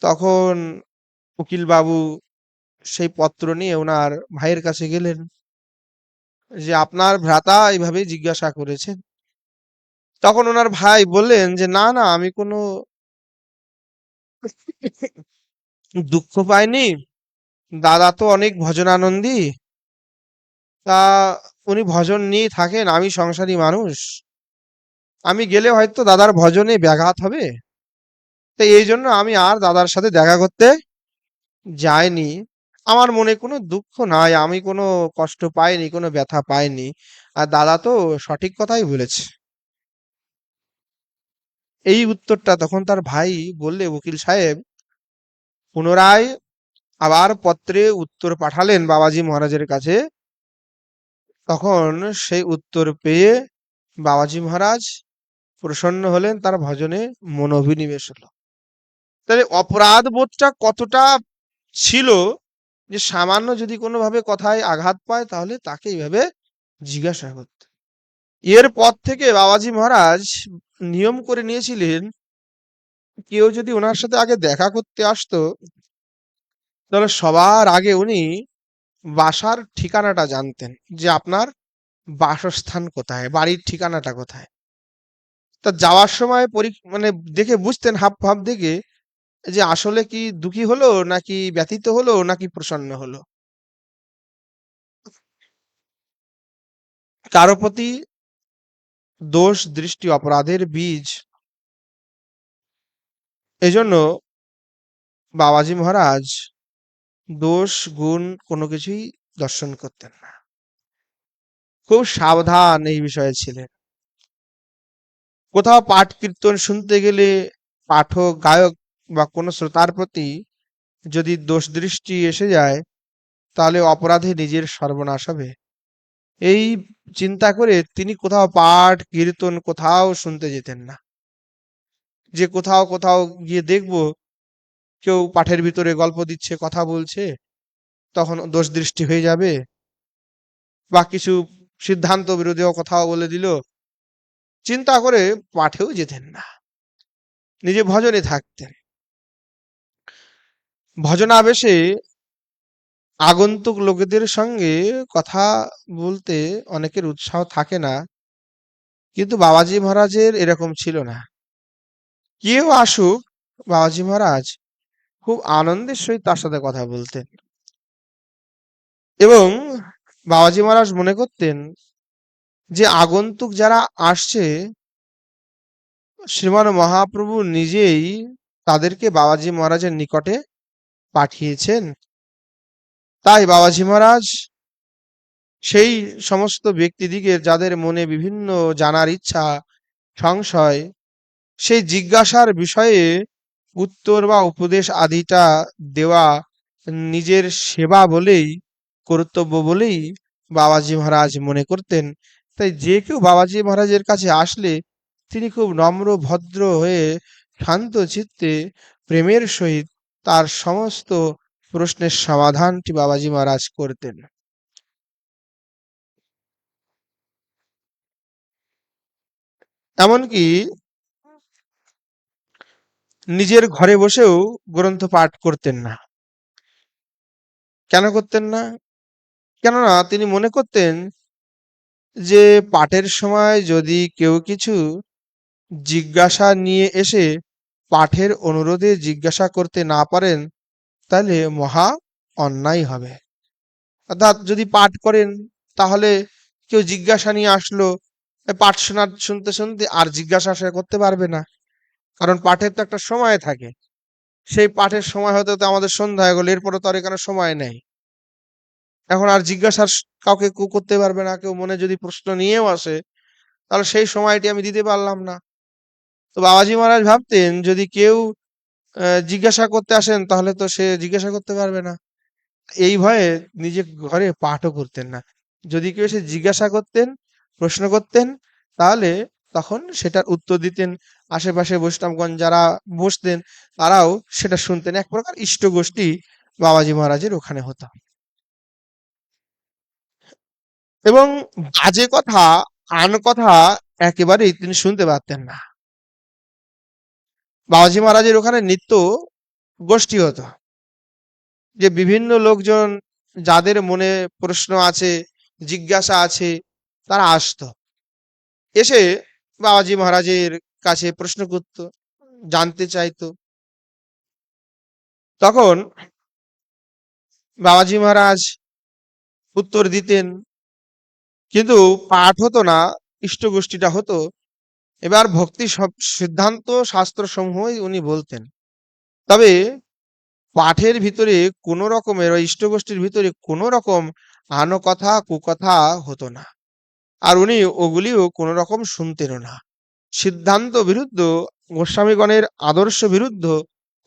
তখন উকিল বাবু সেই পত্র নিয়ে ওনার ভাইয়ের কাছে গেলেন যে আপনার ভ্রাতা এইভাবে জিজ্ঞাসা করেছেন। তখন ওনার ভাই বললেন যে না না, আমি কোনো দুঃখ পাইনি, দাদা তো অনেক ভজনানন্দী, তা উনি ভজন নিয়ে থাকেন, আমি সংসারী মানুষ, আমি গেলে হয়তো দাদার ভজনে ব্যাঘাত হবে, তাই এই জন্য আমি আর দাদার সাথে দেখা করতে যাইনি। আমার মনে কোনো দুঃখ নাই, আমি কোনো কষ্ট পাইনি, কোনো ব্যথা পাইনি, আর দাদা তো সঠিক কথাই বলেছে। এই উত্তরটা তখন তার ভাই বললে, উকিল সাহেব পুনরায় আবার পত্রে উত্তর পাঠালেন বাবাজি মহারাজের কাছে। তখন সেই উত্তর পেয়ে বাবাজি মহারাজ প্রসন্ন হলেন, তার ভজনে মনোনিবেশ হলো। তাহলে অপরাধ বোধটা কতটা ছিল যে সামান্য যদি কোনোভাবে কথায় আঘাত পায় তাহলে তাকে এইভাবে জিজ্ঞাসা করতে। এরপর থেকে বাবাজি মহারাজ নিয়ম করে নিয়েছিলেন, কেউ যদি ওনার সাথে আগে দেখা করতে আসতো তাহলে সবার আগে উনি বাসার ঠিকানাটা জানতেন, যে আপনার বাসস্থান কোথায়, বাড়ির ঠিকানাটা কোথায়। তা যাওয়ার সময় মানে দেখে বুঝতেন হাব ভাব দেখে যে আসলে কি দুঃখী হলো নাকি ব্যথিত হলো নাকি প্রসন্ন হলো। কারো প্রতি দোষ দৃষ্টি অপরাধের বীজ, এজন্য বাবাজি মহারাজ দোষ গুণ কোনো কিছুই দর্শন করতেন না, খুব সাবধান এই বিষয়ে ছিলেন। কোথাও পাঠ কীর্তন শুনতে গেলে পাঠক গায়ক বা কোনো শ্রোতার প্রতি যদি দোষ দৃষ্টি এসে যায় তাহলে অপরাধে নিজের সর্বনাশ হবে, এই চিন্তা করে তিনি কোথাও পাঠ কীর্তন কোথাও শুনতে যেতেন না। যে কোথাও কোথাও গিয়ে দেখবো কেউ পাঠের ভিতরে গল্প দিচ্ছে, কথা বলছে, তখন দোষ দৃষ্টি হয়ে যাবে, বা কিছু সিদ্ধান্ত বিরোধীও কথাও বলে দিল, চিন্তা করে পাঠেও যেতেন না, নিজে ভজনে থাকতেন। ভজনাবেশে আগন্তুক লোকেদের সঙ্গে কথা বলতে অনেকের উৎসাহ থাকে না, কিন্তু বাবাজি মহারাজের এরকম ছিল না। কেউ আসুক, বাবাজি মহারাজ খুব আনন্দের সহিত তার সাথে কথা বলতেন। এবং বাবাজি মহারাজ মনে করতেন যে আগন্তুক যারা আসছে, শ্রীমান মহাপ্রভু নিজেই তাদেরকে বাবাজি মহারাজের নিকটে পাঠিয়েছেন। তাই বাবাজি মহারাজ সেই সমস্ত ব্যক্তিদিগের যাদের মনে বিভিন্ন জানার ইচ্ছা, সংশয়, সেই জিজ্ঞাসার বিষয়ে উত্তর বা উপদেশ আদিটা দেওয়া নিজের সেবা বলেই, কর্তব্য বলেই বাবাজি মহারাজ মনে করতেন। তাই যে কেউ বাবাজি মহারাজের কাছে আসলে তিনি খুব নম্র ভদ্র হয়ে শান্ত চিত্তে প্রেমের সহিত তার সমস্ত প্রশ্নের সমাধানটি বাবাজি মহারাজ করতেন। এমনকি নিজের ঘরে বসেও গ্রন্থ পাঠ করতেন না। কেন করতেন না? কেননা তিনি মনে করতেন যে পাঠের সময় যদি কেউ কিছু জিজ্ঞাসা নিয়ে এসে পাঠের অনুরোধে জিজ্ঞাসা করতে না পারেন তাহলে মহা অন্যায় হবে। অর্থাৎ যদি পাঠ করেন তাহলে কেউ জিজ্ঞাসা নিয়ে আসলো, পাঠ শুনতে শুনতে আর জিজ্ঞাসা সে করতে পারবে না, কারণ পাঠের তো একটা সময় থাকে। সেই পাঠের সময় হতে হতে আমাদের সন্ধ্যা হয়ে গেল, এরপরে তো আর এখানে সময় নেই। এখন আর জিজ্ঞাসা কাউকে কেউ করতে পারবে না। কেউ মনে যদি প্রশ্ন নিয়েও আসে তাহলে সেই সময়টি আমি দিতে পারলাম না। তো বাবাজি মহারাজ ভাবতেন যদি কেউ জিজ্ঞাসা করতে আসেন তাহলে তো সে জিজ্ঞাসা করতে পারবে না, এই ভয়ে নিজে ঘরে পাঠও করতেন না। যদি কেউ এসে জিজ্ঞাসা করতেন, প্রশ্ন করতেন, তাহলে তখন সেটার উত্তর দিতেন। আশেপাশে বৈষ্ণবগণ যারা বসতেন তারাও সেটা শুনতেন। এক প্রকার ইষ্ট গোষ্ঠী বাবাজি মহারাজের ওখানে হতো। এবং বাজে কথা, আন কথা একেবারেই তিনি শুনতে পারতেন না। বাবাজি মহারাজের ওখানে নিত্য গোষ্ঠী হতো, যে বিভিন্ন লোকজন যাদের মনে প্রশ্ন আছে, জিজ্ঞাসা আছে, তারা আসতো, এসে বাবাজি মহারাজের কাছে প্রশ্ন করত, জানতে চাইতো। তখন বাবাজি মহারাজ উত্তর দিতেন, কিন্তু পাঠ হতো না, ইষ্টগোষ্ঠীটা হতো। এবার ভক্তি সব সিদ্ধান্ত শাস্ত্র সমূহই উনি বলতেন, তবে পাঠের ভিতরে কোনো রকমের ওই ইষ্টগোষ্ঠীর ভিতরে কোনো রকম আনো কথা কুকথা হতো না, আর উনি ওগুলিও কোনো রকম শুনতেনও না। সিদ্ধান্ত বিরুদ্ধ, গোস্বামীগণের আদর্শ বিরুদ্ধ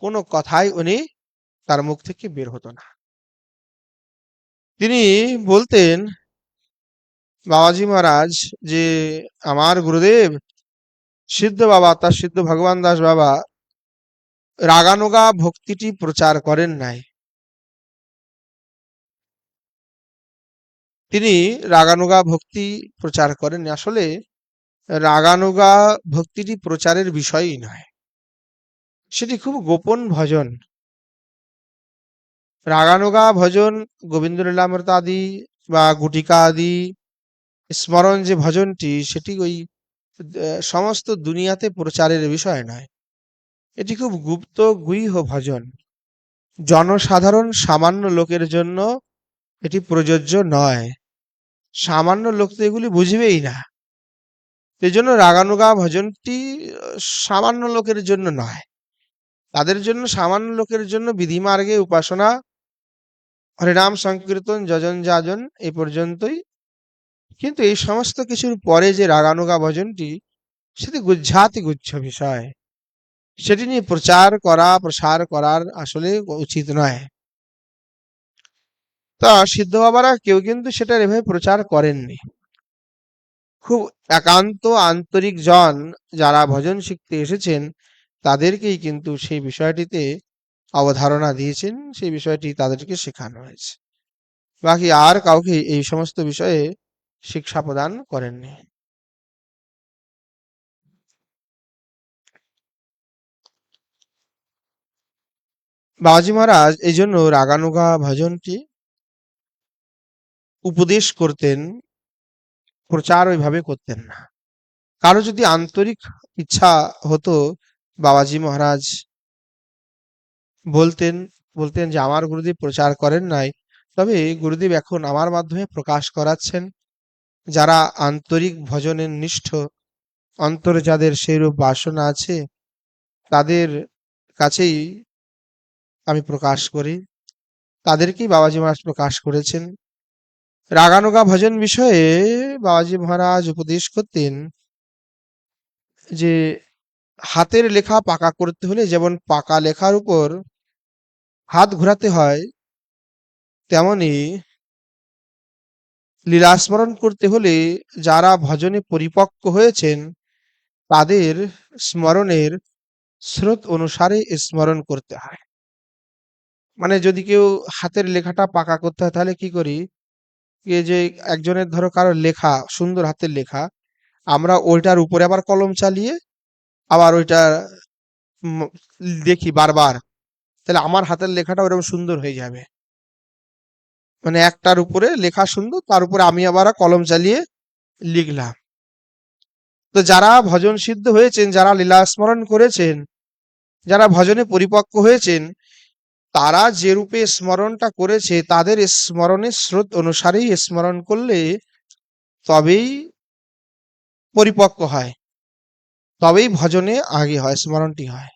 কোনো কথাই উনি তার মুখ থেকে বের হতো না। তিনি বলতেন বাবাজি মহারাজ যে আমার গুরুদেব সিদ্ধ বাবা, তার সিদ্ধ ভগবান দাস বাবা রাগানুগা ভক্তিটি প্রচার করেন নাই। তিনি রাগানুগা ভক্তি প্রচার করেন। আসলে রাগানুগা ভক্তিটি প্রচারের বিষয়ই নয়, সেটি খুব গোপন ভজন। রাগানুগা ভজন, গোবিন্দ লীলামৃত আদি বা গুটিকা আদি স্মরণ যে ভজনটি, সেটি ওই সমস্ত দুনিয়াতে প্রচারের বিষয় নয়। এটি খুব গুপ্ত গুহ্য ভজন। জনসাধারণ সামান্য লোকের জন্য এটি প্রযোজ্য নয়। সামান্য লোক তো এগুলি বুঝবেই না। সেই জন্য রাগানুগা ভজনটি সামান্য লোকের জন্য নয়। তাদের জন্য, সামান্য লোকের জন্য বিধিমার্গে উপাসনা, হরিনাম সংকীর্তন, যজন যাজন এই পর্যন্তই। কিন্তু এই সমস্ত কিছুর পরে যে রাগানুগা ভজনটি, সেটি গুজ্জাতি গুচ্ছ বিষয়। সেটি নিয়ে প্রচার করা, প্রসার করার আসলে উচিত নয়। তা সিদ্ধ বাবারা কেউ কিন্তু সেটা এভাবে প্রচার করেননি। খুব একান্ত আন্তরিক জন যারা ভজন শিখতে এসেছেন, তাদেরকেই কিন্তু সেই বিষয়টিতে অবধারণা দিয়েছেন, সেই বিষয়টি তাদেরকে শেখানো হয়েছে। বাকি আর কাউকে এই সমস্ত বিষয়ে শিক্ষা প্রদান করেননি। বাবাজি মহারাজ এই জন্য রাগানুগা ভজনটি উপদেশ করতেন, প্রচার ওইভাবে করতেন না। কারো যদি আন্তরিক ইচ্ছা হতো, বাবাজি মহারাজ বলতেন বলতেন যে আমার গুরুদেব প্রচার করেন নাই, তবে গুরুদেব এখন আমার মাধ্যমে প্রকাশ করাচ্ছেন। যারা আন্তরিক ভজনের নিষ্ঠ, অন্তরে যাদের সেইরূপ বাসনা আছে, তাদের কাছেই আমি প্রকাশ করি। তাদেরকেই বাবাজি মহারাজ প্রকাশ করেছেন। রাগানুগা ভজন বিষয়ে বাবাজি মহারাজ উপদেশ করতেন যে হাতের লেখা পাকা করতে হলে যেমন পাকা লেখার উপর হাত ঘোরাতে হয়, তেমনি লীলা স্মরণ করতে হলে যারা ভজনে পরিপক্ক হয়েছেন, তাদের স্মরণের স্রোত অনুসারে স্মরণ করতে হয়। মানে যদি কেউ হাতের লেখাটা পাকা করতে হয়, তাহলে কি করি, এই যে একজনের ধরো কারো লেখা সুন্দর, হাতের লেখা, আমরা ওইটার উপরে আবার কলম চালিয়ে আবার ওইটা উম, দেখি বারবার, তাহলে আমার হাতের লেখাটা ওরকম সুন্দর হয়ে যাবে। মানে একটার উপরে লেখা সুন্দর, তার উপরে আমি আবার কলম চালিয়ে লিখলাম। তো যারা ভজন সিদ্ধ হয়েছেন, যারা লীলা স্মরণ করেছেন, যারা ভজনে পরিপক্ক হয়েছেন, তারা যে রূপে স্মরণটা করেছে, তাদের স্মরণের স্রোত অনুসারেই স্মরণ করলে তবেই পরিপক্ক হয়, তবেই ভজনে আগে হয়, স্মরণটি হয়,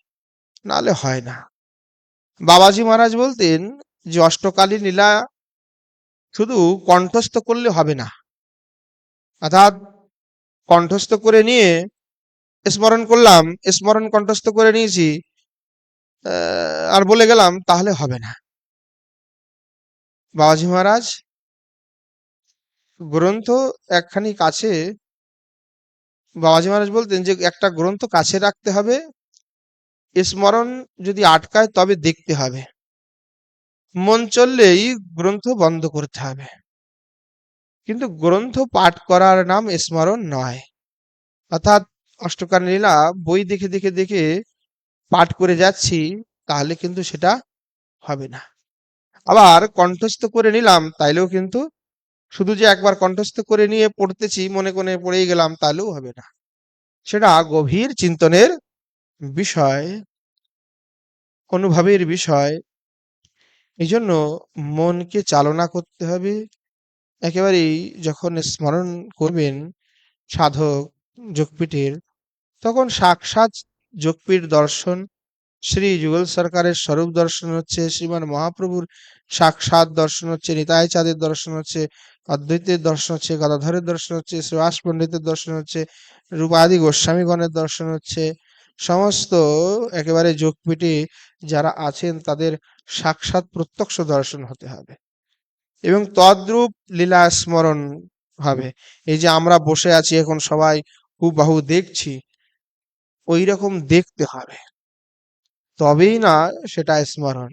নালে হয় না। বাবাজি মহারাজ বলতেন যে অষ্টকালীন লীলা শুধু কণ্ঠস্থ করলে হবে না, অর্থাৎ কণ্ঠস্থ করে নিয়ে স্মরণ করলাম, স্মরণ কণ্ঠস্থ করে নিয়েছি, আর বলে গেলাম, তাহলে হবে না। বাবাজি মহারাজ গ্রন্থ একখানি কাছে, বাবাজি মহারাজ বলতেন যে একটা গ্রন্থ কাছে রাখতে হবে, স্মরণ যদি আটকায় তবে দেখতে হবে, মন চললেই গ্রন্থ বন্ধ করতে হবে। কিন্তু গ্রন্থ পাঠ করার নাম স্মরণ নয়। অর্থাৎ অষ্টকার লীলা বই দেখে দেখে দেখে পাঠ করে যাচ্ছি, তাহলে কিন্তু সেটা হবে না। আবার কণ্ঠস্থ করে নিলাম, তাইলেও কিন্তু শুধু যে একবার কণ্ঠস্থ করে নিয়ে পড়তেছি, মনে কোণে পড়েই গেলাম, তাহলেও হবে না। সেটা গভীর চিন্তনের বিষয়, অনুভবের বিষয়। এই জন্য মনকে চালনা করতে হবে। একেবারেই যখন স্মরণ করবেন সাধক যোগপীঠের, তখন সাক্ষাৎ যোগপীঠ দর্শন, শ্রী যুগল সরকারের স্বরূপ দর্শন হচ্ছে, শ্রীমান মহাপ্রভুর সাক্ষাৎ দর্শন হচ্ছে, নিতাই চাঁদের দর্শন হচ্ছে, অদ্বৈতের দর্শন হচ্ছে, গদাধরের দর্শন হচ্ছে, শ্রীবাস পণ্ডিতের দর্শন হচ্ছে, রূপাদি গোস্বামীগণের দর্শন হচ্ছে। সমস্ত একেবারে যোগপীঠে যারা আছেন, তাদের সাক্ষাৎ প্রত্যক্ষ দর্শন হতে হবে এবং তদ্রূপ লীলা স্মরণ হবে। এই যে আমরা বসে আছি এখন সবাই হুবহু দেখছি, ওই রকম দেখতে হবে, তবেই না সেটা স্মরণ।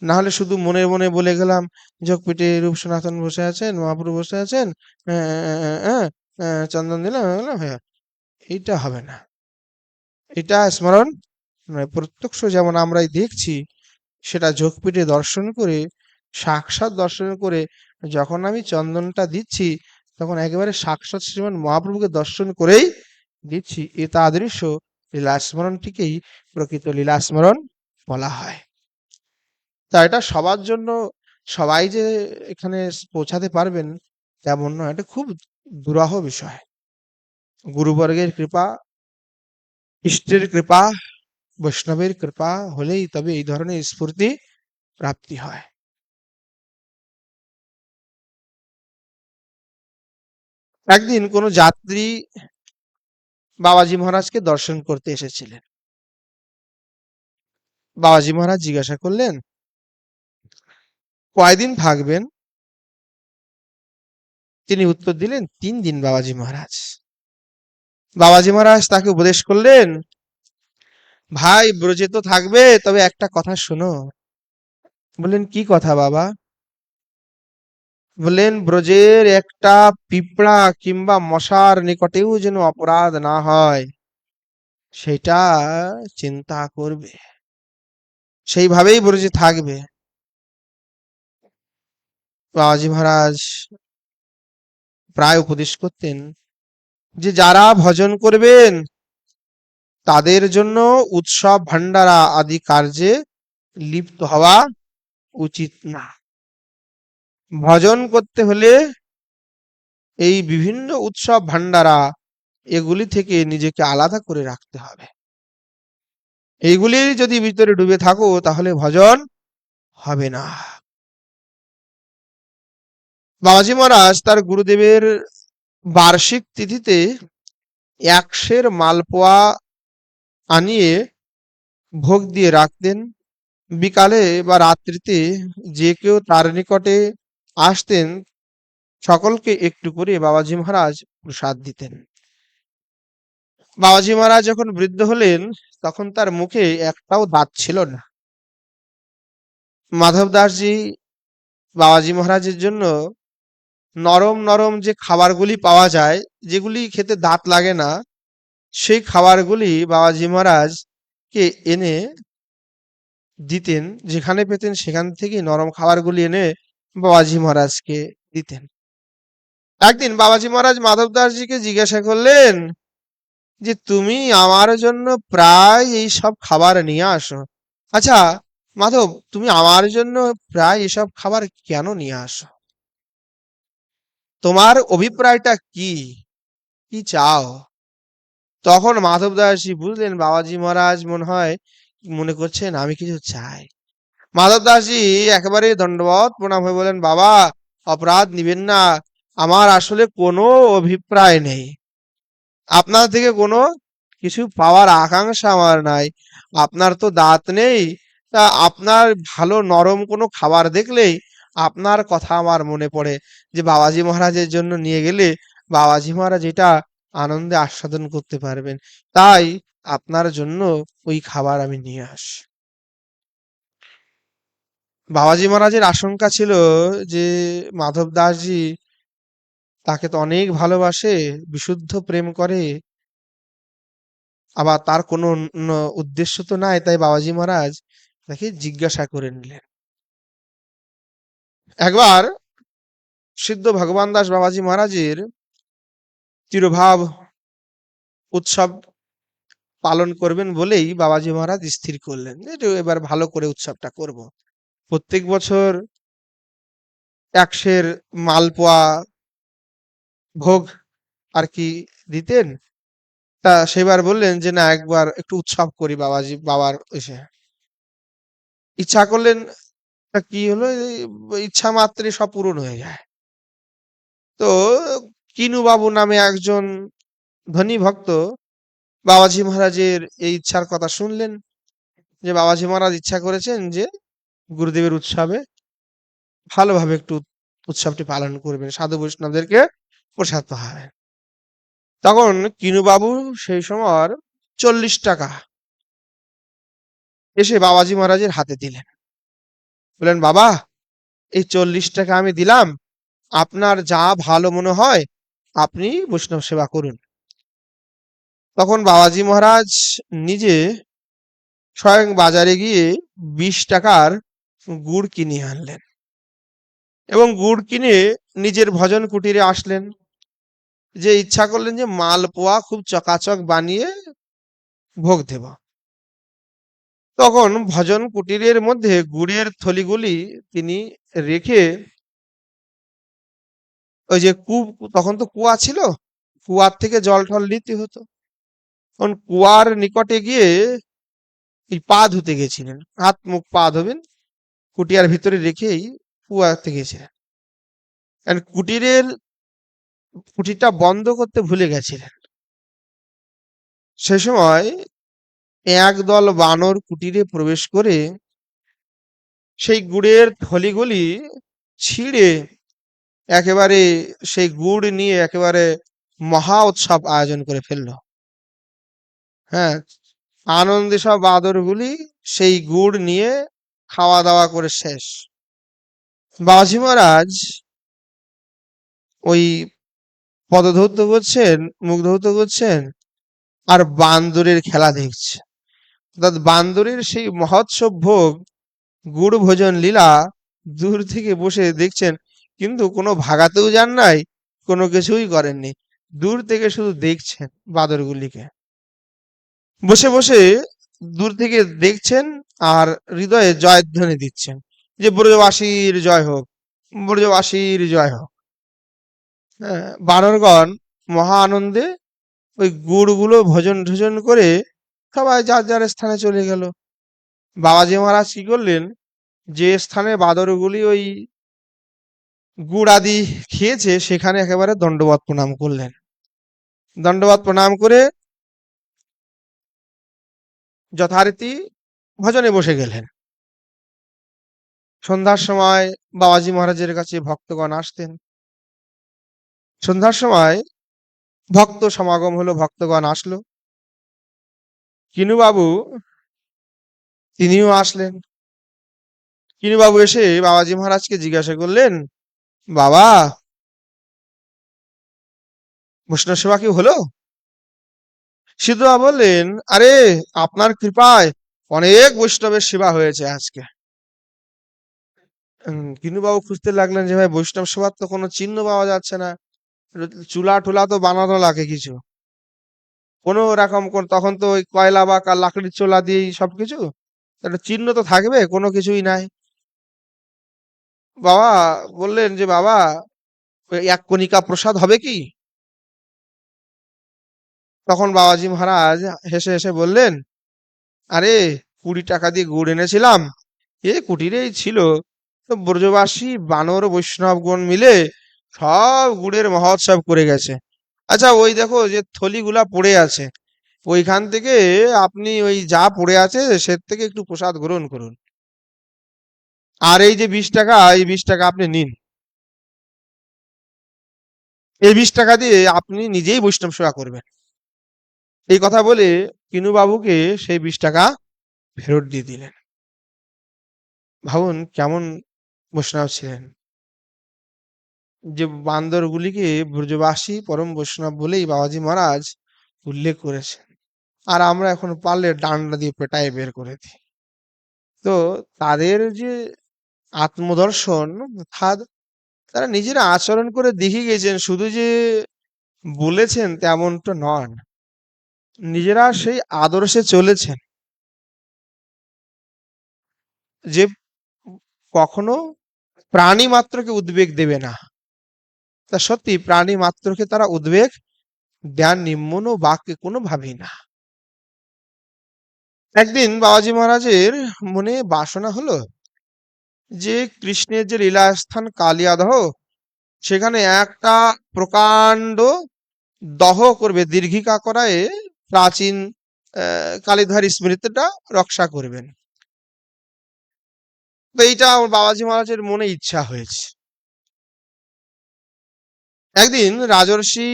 না হলে শুধু মনে মনে বলে গেলাম যোগপীঠে রূপ সনাতন বসে আছেন, মহাপ্রভু বসে আছেন, চন্দন দিলাম হ্যাঁ, এইটা হবে না। এটা স্মরণ নয়, প্রত্যক্ষ যেমন আমরাই দেখছি, সেটা যোগপীঠে দর্শন করে, সাক্ষাৎ দর্শন করে যখন আমি চন্দনটা দিচ্ছি, তখন একেবারে সাক্ষাৎ শ্রীমান মহাপ্রভুকে দর্শন করেই দিচ্ছি। এ তাদৃশ লীলাস্মরণটিকেই প্রকৃত লীলাস্মরণ বলা হয়। তা এটা সবার জন্য, সবাই যে এখানে পৌঁছাতে পারবেন তেমন নয়, এটা খুব দুরূহ বিষয়। গুরুবর্গের কৃপা, ইষ্টের কৃপা, বৈষ্ণবের কৃপা হলেই তবে এই ধরনের স্ফূর্তি প্রাপ্তি হয়। একদিন কোনো যাত্রী বাবাজি মহারাজকে দর্শন করতে এসেছিলেন। বাবাজি মহারাজ জিজ্ঞাসা করলেন, কয়দিন থাকবেন? তিনি উত্তর দিলেন, 3 দিন বাবাজি মহারাজ। বাবাজি মহারাজ তাকে উপদেশ করলেন, ভাই ব্রজে তো থাকবে, তবে একটা কথা শোনো। বললেন, কি কথা বাবা? বললেন, ব্রজের একটা পিঁপড়া কিংবা মশার নিকটেও যেন অপরাধ না হয়, সেটা চিন্তা করবে, সেইভাবেই ব্রজে থাকবে। বাবাজি মহারাজ প্রায় উপদেশ করতেন যে যারা ভজন করবেন তাদের জন্য উৎসব ভান্ডারা আদি কার্যে লিপ্ত হওয়া উচিত না। ভজন করতে হলে এই বিভিন্ন উৎসব ভান্ডারা এগুলি থেকে নিজেকে আলাদা করে রাখতে হবে। এইগুলির যদি ভিতরে ডুবে থাকো তাহলে ভজন হবে না। বাবাজি মহারাজ তার গুরুদেবের বার্ষিক তিথিতে 100 মালপোয়া আনিয়ে ভোগ দিয়ে রাখতেন। বিকালে বা রাত্রিতে যে কেউ তার নিকটে আসতেন, সকলকে একটু করে বাবাজি মহারাজ প্রসাদ দিতেন। বাবাজি মহারাজ যখন বৃদ্ধ হলেন, তখন তার মুখে একটাও দাঁত ছিল না। মাধব দাসজি বাবাজি মহারাজের জন্য নরম নরম যে খাবারগুলি পাওয়া যায়, যেগুলি খেতে দাঁত লাগে না, সেই খাবারগুলি বাবাজি মহারাজকে এনে দিতেন। যেখানে পেতেন সেখান থেকে নরম খাবারগুলি এনে বাবাজি মহারাজকে দিতেন। একদিন বাবাজি মহারাজ মাধব দাসজিকে জিজ্ঞাসা করলেন যে তুমি আমার জন্য প্রায় এই সব খাবার নিয়ে আসো। আচ্ছা মাধব, তুমি আমার জন্য প্রায় এসব খাবার কেন নিয়ে আসো? তোমার অভিপ্রায়টা কি? কি চাও? তখন মাধব দাসজি বুঝলেন বাবাজি মহারাজ মনে হয় মনে করছেন আমি কিছু চাই। মাধব দাসজি একেবারে দণ্ডবত প্রণাম হয়ে বলেন, বাবা অপরাধ নিবেন না, আমার আসলে কোনো অভিপ্রায় নেই, আপনার থেকে কোনো কিছু পাওয়ার আকাঙ্ক্ষা আমার নাই। আপনার তো দাঁত নেই, তা আপনার ভালো নরম কোনো খাবার দেখলেই আপনার কথা আমার মনে পড়ে যে বাবাজি মহারাজের জন্য নিয়ে গেলে বাবাজি মহারাজ এটা আনন্দে আস্বাদন করতে পারবেন, তাই আপনার জন্য ওই খাবার আমি নিয়ে আসি। বাবাজি মহারাজের আশঙ্কা ছিল যে মাধব দাসজি তাকে তো অনেক ভালোবাসে, বিশুদ্ধ প্রেম করে, আবার তার কোনো উদ্দেশ্য তো নাই, তাই বাবাজি মহারাজ তাকে জিজ্ঞাসা করে নিলেন। একবার সিদ্ধ ভগবান দাস বাবাজি মহারাজের তিরোভাব উৎসব পালন করবেন বলেই বাবাজি মহারাজ স্থির করলেন যে এবার ভালো করে উৎসবটা করব। প্রত্যেক বছর 100 মালপোয়া ভোগ আর কি দিতেন। তা সেবার বললেন যে না, একবার একটু উৎসব করি বাবাজি বাবার এসে। ইচ্ছা করলেন, তা কি হলো, এই ইচ্ছা মাত্রই সব পূরণ হয়ে যায়। তো কিনু বাবু নামে একজন ধনী ভক্ত বাবাজি মহারাজের এই ইচ্ছার কথা শুনলেন যে বাবাজি মহারাজ ইচ্ছা করেছেন যে গুরুদেবের উৎসবে ভালোভাবে একটু উৎসবটি পালন করবেন, সাধু বৈষ্ণবদেরকে প্রসাদ পাঠাবেন। তখন কিনু বাবু সেই সময় 40 টাকা এসে বাবাজি মহারাজের হাতে দিলেন। বললেন, বাবা এই 40 টাকা আমি দিলাম, আপনার যা ভালো মনে হয় আপনি বৈষ্ণব সেবা করুন। তখন বাবাজি মহারাজ নিজে স্বয়ং বাজারে গিয়ে 20 টাকার গুড় কিনে আনলেন এবং গুড় কিনে নিজের ভজন কুটিরে আসলেন, যে ইচ্ছা করলেন যে মালপোয়া খুব চকাচক বানিয়ে ভোগ দেব। তখন ভজন কুটিরের মধ্যে গুড়ের থলিগুলি তিনি রেখে ওই যে তখন তো কুয়া ছিল, কুয়ার থেকে জল টল নিতে হতো, তখন কুয়ার নিকটে গিয়ে এই পা ধুতে গেছিলেন, হাত মুখ পা ধোবেন, কুটিয়ার ভিতরে রেখেই কুয়াতে গেছিলেন। কুটিরটা বন্ধ করতে ভুলে গেছিলেন। সে সময় একদল বানর কুটিরে প্রবেশ করে সেই গুড়ের থলিগুলি ছিঁড়ে একেবারে সেই গুড় নিয়ে একেবারে মহা উৎসব আয়োজন করে ফেললো। হ্যাঁ, আনন্দে সব বাদরগুলি সেই গুড় নিয়ে খাওয়া দাওয়া করে শেষ। বাবাজি মহারাজ ওই পদধৌত করছেন, মুখ ধৌত করছেন, আর বান্দরের খেলা দেখছে। অর্থাৎ বান্দরের সেই মহোৎসব ভোগ, গুড় ভোজন লীলা দূর থেকে বসে দেখছেন, কিন্তু কোনো ভাগাতেও যান নাই, কোনো কিছুই করেননি, দূর থেকে শুধু দেখছেন বাদরগুলিকে। বসে বসে দূর থেকে দেখছেন আর হৃদয়ে জয়ধ্বনি দিচ্ছেন, যে ব্রজবাসীর জয় হোক, ব্রজবাসীর জয় হোক। হ্যাঁ, বানরগণ মহা আনন্দে ওই গুড়গুলো ভোজন টোজন করে সবাই যার যার স্থানে চলে গেল। বাবাজি মহারাজ কি করলেন, যে স্থানে বাদরগুলি ওই গুড় আদি খেয়েছে সেখানে একেবারে দণ্ডবত প্রণাম করলেন। দণ্ডবত প্রণাম করে যথারীতি ভজনে বসে গেলেন। সন্ধ্যার সময় বাবাজি মহারাজের কাছে ভক্তগণ আসতেন। সন্ধ্যার সময় ভক্ত সমাগম হলো, ভক্তগণ আসলো। কিনুবাবু তিনিও আসলেন। কিনুবাবু এসে বাবাজি মহারাজকে জিজ্ঞাসা করলেন, বাবা বৈষ্ণব সেবা কি হলো? সিদ্ধবাবু বললেন, আরে আপনার কৃপায় অনেক বৈষ্ণবের সেবা হয়েছে আজকে। কিনুবাবু খুঁজতে লাগলেন যে ভাই বৈষ্ণব সেবার তো কোনো চিহ্ন পাওয়া যাচ্ছে না, চুলা টুলা তো বানানো লাগে কিছু, কোনো রকম তখন তো ওই কয়লা বা লাকড়ির চোলা দিয়েই সবকিছু, একটা চিহ্ন তো থাকবে, কোনো কিছুই নাই। বাবা বললেন যে বাবা ওই 1 কণিকা প্রসাদ হবে কি? তখন বাবাজি মহারাজ হেসে হেসে বললেন, আরে 20 টাকা দিয়ে গুড় এনেছিলাম, এ কুটিরেই ছিল, তো ব্রজবাসী বানর বৈষ্ণবগণ মিলে সব গুড়ের মহোৎসব করে গেছে। আচ্ছা ওই দেখো যে থলিগুলা পড়ে আছে, ওইখান থেকে আপনি ওই যা পড়ে আছে সে থেকে একটু প্রসাদ গ্রহণ করুন, আর এই যে 20 টাকা, এই 20 টাকা আপনি নিন, এই 20 টাকা দিয়ে আপনি নিজেই বৈষ্ণব সেবা করবেন। এই কথা বলে কিনু বাবুকে সেই 20 টাকা ফেরত দিয়ে দিলেন। ভাবুন কেমন বৈষ্ণব ছিলেন, যে বান্দরগুলিকে ব্রজবাসী পরম বৈষ্ণব বলেই বাবাজি মহারাজ উল্লেখ করেছেন, আর আমরা এখন পারলে ডান্ডা দিয়ে পেটায় বের করে দিই। তো তাদের যে আত্মদর্শন, অর্থাৎ তারা নিজেরা আচরণ করে দেখিয়ে গেছেন, শুধু যে বলেছেন তেমনটা নন, নিজেরা সেই আদর্শে চলেছেন, যে কখনো প্রাণী মাত্রকে উদ্বেগ দেবে না। তা সত্যি প্রাণী মাত্রকে তারা উদ্বেগ দেন নিম্ন বাক্যে কোনো ভাবেই না। একদিন বাবাজি মহারাজের মনে বাসনা হলো যে কৃষ্ণের যে লীলাস্থান কালিয়াদহ, সেখানে একটা প্রকাণ্ড দহ করবে, দীর্ঘিকা করায় প্রাচীন কালীধার স্মৃতিটা রক্ষা করবেন। তো এইটা আমার বাবাজি মহারাজের মনে ইচ্ছা হয়েছে। একদিন রাজর্ষি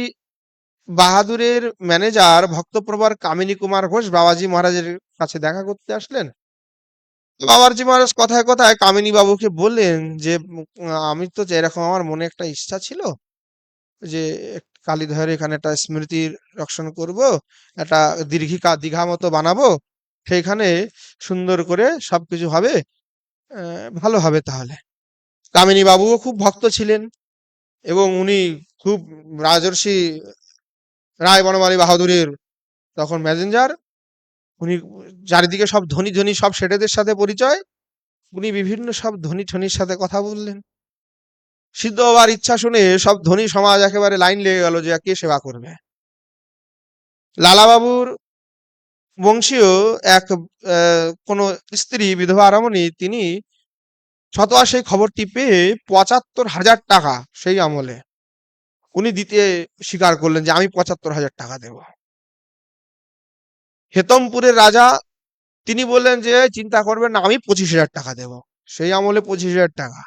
বাহাদুরের ম্যানেজার ভক্তপ্রবার কামিনী কুমার ঘোষ বাবাজি মহারাজের কাছে দেখা করতে আসলেন। বাবাজি মহারাজ কথায় কথায় কামিনী বাবুকে বললেন যে আমি তো এরকম আমার মনে একটা ইচ্ছা ছিল যে কালীঘরের এখানে একটা স্মৃতির রক্ষণ করব, একটা দীঘা মতো বানাবো, সেইখানে সুন্দর করে সবকিছু হবে, ভালো হবে তাহলে। কামিনী বাবুও খুব ভক্ত ছিলেন এবং উনি খুব রাজর্ষি রায় বনমালী বাহাদুরের তখন মেসেঞ্জার। উনি চারিদিকে সব ধনী ধনী সব সেটেদের সাথে পরিচয়, উনি বিভিন্ন সব ধনী ধনীর সাথে কথা বললেন। সিদ্ধ হওয়ার ইচ্ছা শুনে সব ধনী সমাজ একেবারে লাইন লেগে গেল যে কে সেবা করবে। লালাবাবুর বংশীয় এক কোনো স্ত্রী বিধবা রমণী, তিনি ছতোয়া সেই খবরটি পেয়ে ৭৫,০০০ টাকা সেই আমলে উনি দিতে স্বীকার করলেন যে আমি ৭৫,০০০ টাকা দেব। হেতমপুরের রাজা, তিনি বললেন যে চিন্তা করবেন না, আমি ২৫,০০০ টাকা দেব। সেই আমলে ২৫,০০০ টাকা।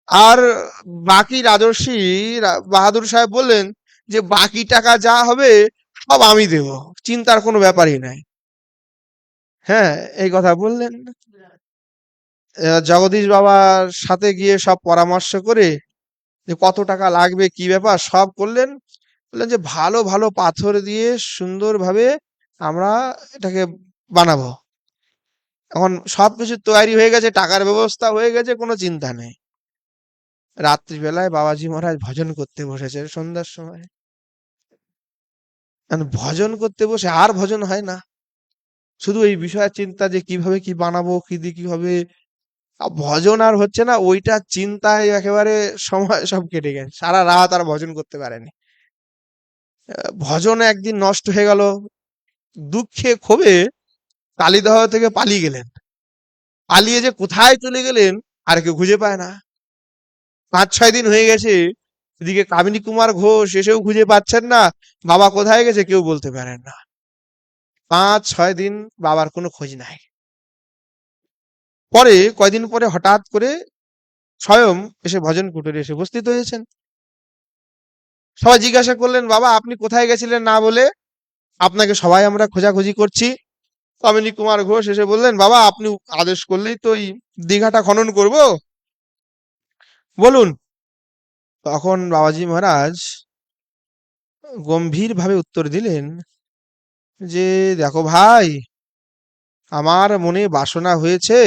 আর বাকি রাজর্ষি বাহাদুর সাহেব বললেন যে বাকি টাকা যা হবে সব আমি দেব, চিন্তার কোনো ব্যাপারই নাই। হ্যাঁ, এই কথা বললেন। জগদীশ বাবার সাথে গিয়ে সব পরামর্শ করে যে কত টাকা লাগবে কি ব্যাপার সব করলেন। বললেন যে ভালো ভালো পাথর দিয়ে সুন্দরভাবে আমরা এটাকে বানাবো। এখন সবকিছু তৈরি হয়ে গেছে, টাকার ব্যবস্থা হয়ে গেছে, কোনো চিন্তা নেই। রাত্রিবেলায় বাবাজি মহারাজ ভজন করতে বসেছে সন্ধ্যার সময়। ভজন করতে বসে আর ভজন হয় না, শুধু এই বিষয়ের চিন্তা যে কিভাবে কি বানাবো, কি দিয়ে কি হবে। ভজন আর হচ্ছে না, ওইটা চিন্তায় একেবারে সময় সব কেটে গেছে, সারা রাত আর ভজন করতে পারেনি। ভজন একদিন নষ্ট হয়ে গেল, দুঃখে ক্ষোভে কালীদহ থেকে পালিয়ে গেলেন। পালিয়ে যে কোথায় চলে গেলেন আর কেউ খুঁজে পায় না। ৫-৬ দিন হয়ে গেছে, এদিকে কামিনী কুমার ঘোষ এসেও খুঁজে পাচ্ছেন না, বাবা কোথায় গেছে কেউ বলতে পারেন না। ৫-৬ দিন বাবার কোনো খোঁজ নাই। পরে কয়দিন পরে হঠাৎ করে স্বয়ং এসে ভজন কুটিরে এসে উপস্থিত হয়েছেন। সবাই জিজ্ঞাসা করলেন, বাবা আপনি কোথায় গেছিলেন না বলে আপনাকে সবাই আমরা খোঁজাখুঁজি করছি। কামিনী কুমার ঘোষ এসে বললেন, বাবা আপনি আদেশ করলেই তো এই দীঘাটা খনন করব, বলুন। তখন বাবাজি মহারাজ গম্ভীর ভাবে উত্তর দিলেন যে দেখো ভাই, আমার মনে বাসনা হয়েছে,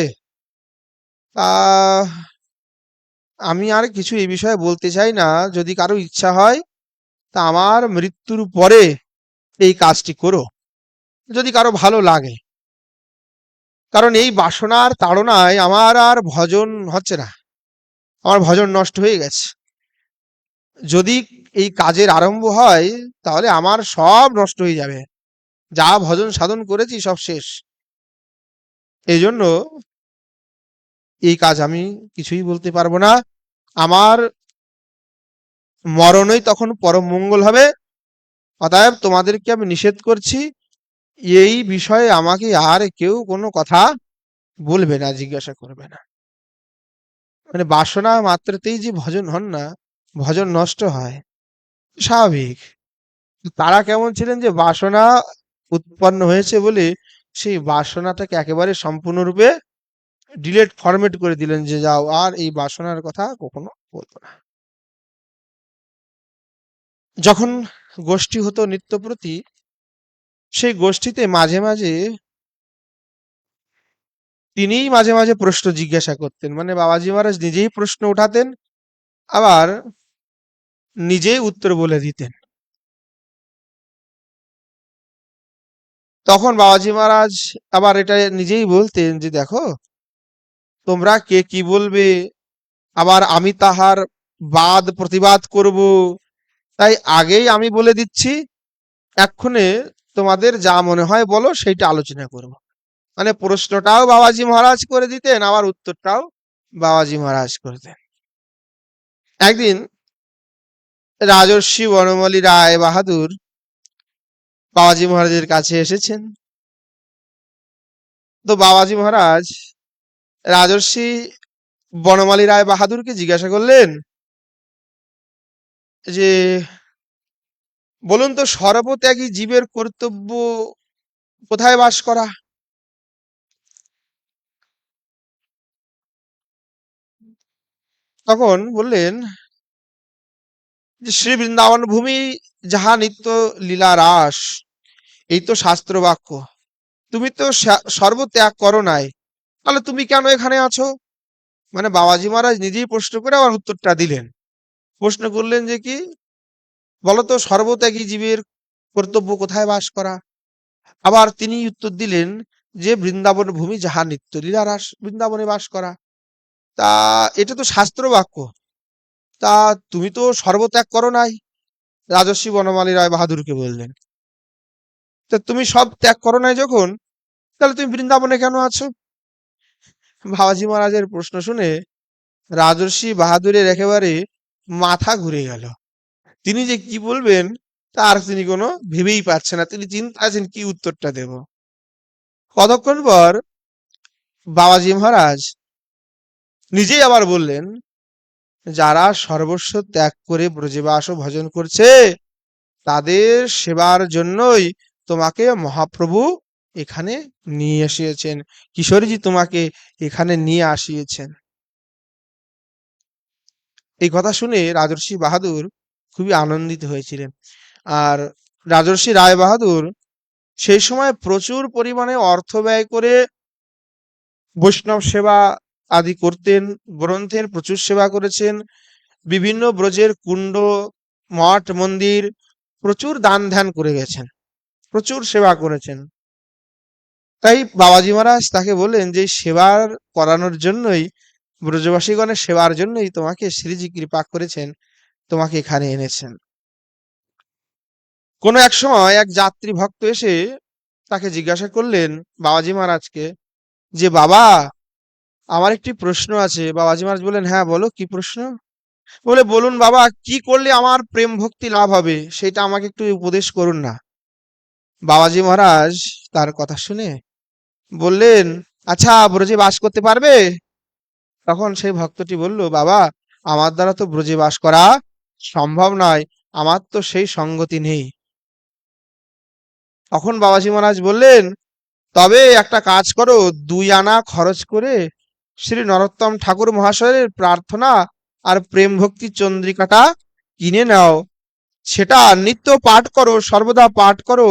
আহ আমি আর কিছু এই বিষয়ে বলতে চাই না। যদি কারো ইচ্ছা হয় তা আমার মৃত্যুর পরে এই কাজটি করো, যদি কারো ভালো লাগে। কারণ এই বাসনার তাড়নায় আমার আর ভজন হচ্ছে না, আমার ভজন নষ্ট হয়ে গেছে। যদি এই কাজের আরম্ভ হয় তাহলে আমার সব নষ্ট হয়ে যাবে, যা ভজন সাধন করেছি সব শেষ। এই জন্য এই কাজ আমি কিছুই বলতে পারবো না। আমার মরণই তখন পরম মঙ্গল হবে। অতএব তোমাদেরকে আমি নিষেধ করছি, এই বিষয়ে আমাকে আর কেউ কোনো কথা বলবে না, জিজ্ঞাসা করবে না। মানে বাসনা মাত্রতেই যে ভজন হন না, ভজন নষ্ট হয়, স্বাভাবিক। তারা কেমন ছিলেন যে বাসনা উৎপন্ন হয়েছে বলে সেই বাসনাটাকে একেবারে সম্পূর্ণরূপে ডিলেট ফরমেট করে দিলেন যে যাও আর এই বাসনার কথা কখনো বলবো না। যখন গোষ্ঠী হতো নিত্যপ্রতি, সেই গোষ্ঠীতে মাঝে মাঝে তিনিই মাঝে মাঝে প্রশ্ন জিজ্ঞাসা করতেন, মানে বাবাজি মহারাজ নিজেই প্রশ্ন উঠাতেন, আবার নিজেই উত্তর বলে দিতেন। তখন বাবাজি মহারাজ আবার এটা নিজেই বলতেন যে দেখো, তোমরা কে কি বলবে, আবার আমি তাহার বাদ প্রতিবাদ করব, তাই আগেই আমি বলে দিচ্ছি, এক্ষণে তোমাদের যা মনে হয় বলো, সেইটা আলোচনা করব। মানে প্রশ্নটাও বাবাজি মহারাজ করে দিতেন, আবার উত্তরটাও বাবাজি মহারাজ করতেন। একদিন রাজর্ষি বনমালী রায় বাহাদুর বাবাজি মহারাজের কাছে এসেছেন। তো বাবাজি মহারাজ রাজর্ষি বনমালী রায় বাহাদুরকে জিজ্ঞাসা করলেন যে বলুন তো, সর্বত্যাগী জীবের কর্তব্য কোথায় বাস করা? তখন বললেন যে শ্রী বৃন্দাবন ভূমি যাহা নিত্য লীলা রাস, এই তো শাস্ত্র বাক্য। তুমি তো সর্বত্যাগ করো নাই, তাহলে তুমি কেন এখানে আছো? মানে বাবাজি মহারাজ নিজেই প্রশ্ন করে আবার উত্তরটা দিলেন। প্রশ্ন করলেন যে কি, বলতো সর্বত্যাগী জীবের কর্তব্য কোথায় বাস করা? আবার তিনি উত্তর দিলেন যে বৃন্দাবন ভূমি যাহা নিত্য লীলা রাস, বৃন্দাবনে বাস করা। তা এটা তো শাস্ত্র বাক্য, তা তুমি তো সর্বত্যাগ করো নাই। রাজর্ষি বনমালী রায় বাহাদুরকে বললেন, তা তুমি সব ত্যাগ করো নাই যখন, তাহলে তুমি বৃন্দাবনে কেন আছো? বাবাজি মহারাজের প্রশ্ন শুনে রাজর্ষি বাহাদুরের একেবারে মাথা ঘুরে গেল। তিনি যে কি বলবেন তার তিনি কোনো ভেবেই পাচ্ছেন না। তিনি চিন্তা আছেন কি উত্তরটা দেব। কতক্ষণ পর বাবাজি মহারাজ নিজেই আবার বললেন, যারা সর্বস্ব ত্যাগ করে ব্রজবাস ভজন করছে তাদের সেবার জন্যই তোমাকে মহাপ্রভু এখানে নিয়ে আসিয়েছেন, কিশোরীজি তোমাকে এখানে নিয়ে আসিয়েছেন। এই কথা শুনে রাজর্ষি বাহাদুর খুবই আনন্দিত হয়েছিলেন। আর রাজর্ষি রায় বাহাদুর সেই সময় প্রচুর পরিমাণে অর্থ ব্যয় করে বৈষ্ণব সেবা আদি করতেন, গ্রন্থের প্রচুর সেবা করেছেন, বিভিন্ন ব্রজের কুণ্ড, মঠ, মন্দির প্রচুর দান ধ্যান করে গেছেন, প্রচুর সেবা করেছেন। তাই বাবাজি মহারাজ তাকে বললেন যে সেবার করানোর জন্যই, ব্রজবাসীগণের সেবার জন্যই তোমাকে শ্রীজি কৃপা করেছেন, তোমাকে এখানে এনেছেন। কোনো এক সময় এক যাত্রী ভক্ত এসে তাকে জিজ্ঞাসা করলেন বাবাজি মহারাজকে যে বাবা, আমার একটি প্রশ্ন আছে। বাবাজি মহারাজ বললেন, হ্যাঁ বলো, কি প্রশ্ন? বলে, বলুন বাবা, কি করলে আমার প্রেম ভক্তি লাভ হবে সেটা আমাকে একটু উপদেশ করুন না। বাবাজি মহারাজ তার কথা শুনে বললেন, আচ্ছা ব্রজে বাস করতে পারবে? তখন সেই ভক্তটি বলল, বাবা, আমার দ্বারা তো ব্রজে বাস করা সম্ভব নয়, আমার তো সেই সঙ্গতি নেই। তখন বাবাজি মহারাজ বললেন, তবে একটা কাজ করো, 2 আনা খরচ করে শ্রী নরোত্তম ঠাকুর মহাশয়ের প্রার্থনা আর প্রেম ভক্তি চন্দ্রিকাটা কিনে নাও, সেটা নিত্য পাঠ করো, সর্বদা পাঠ করো,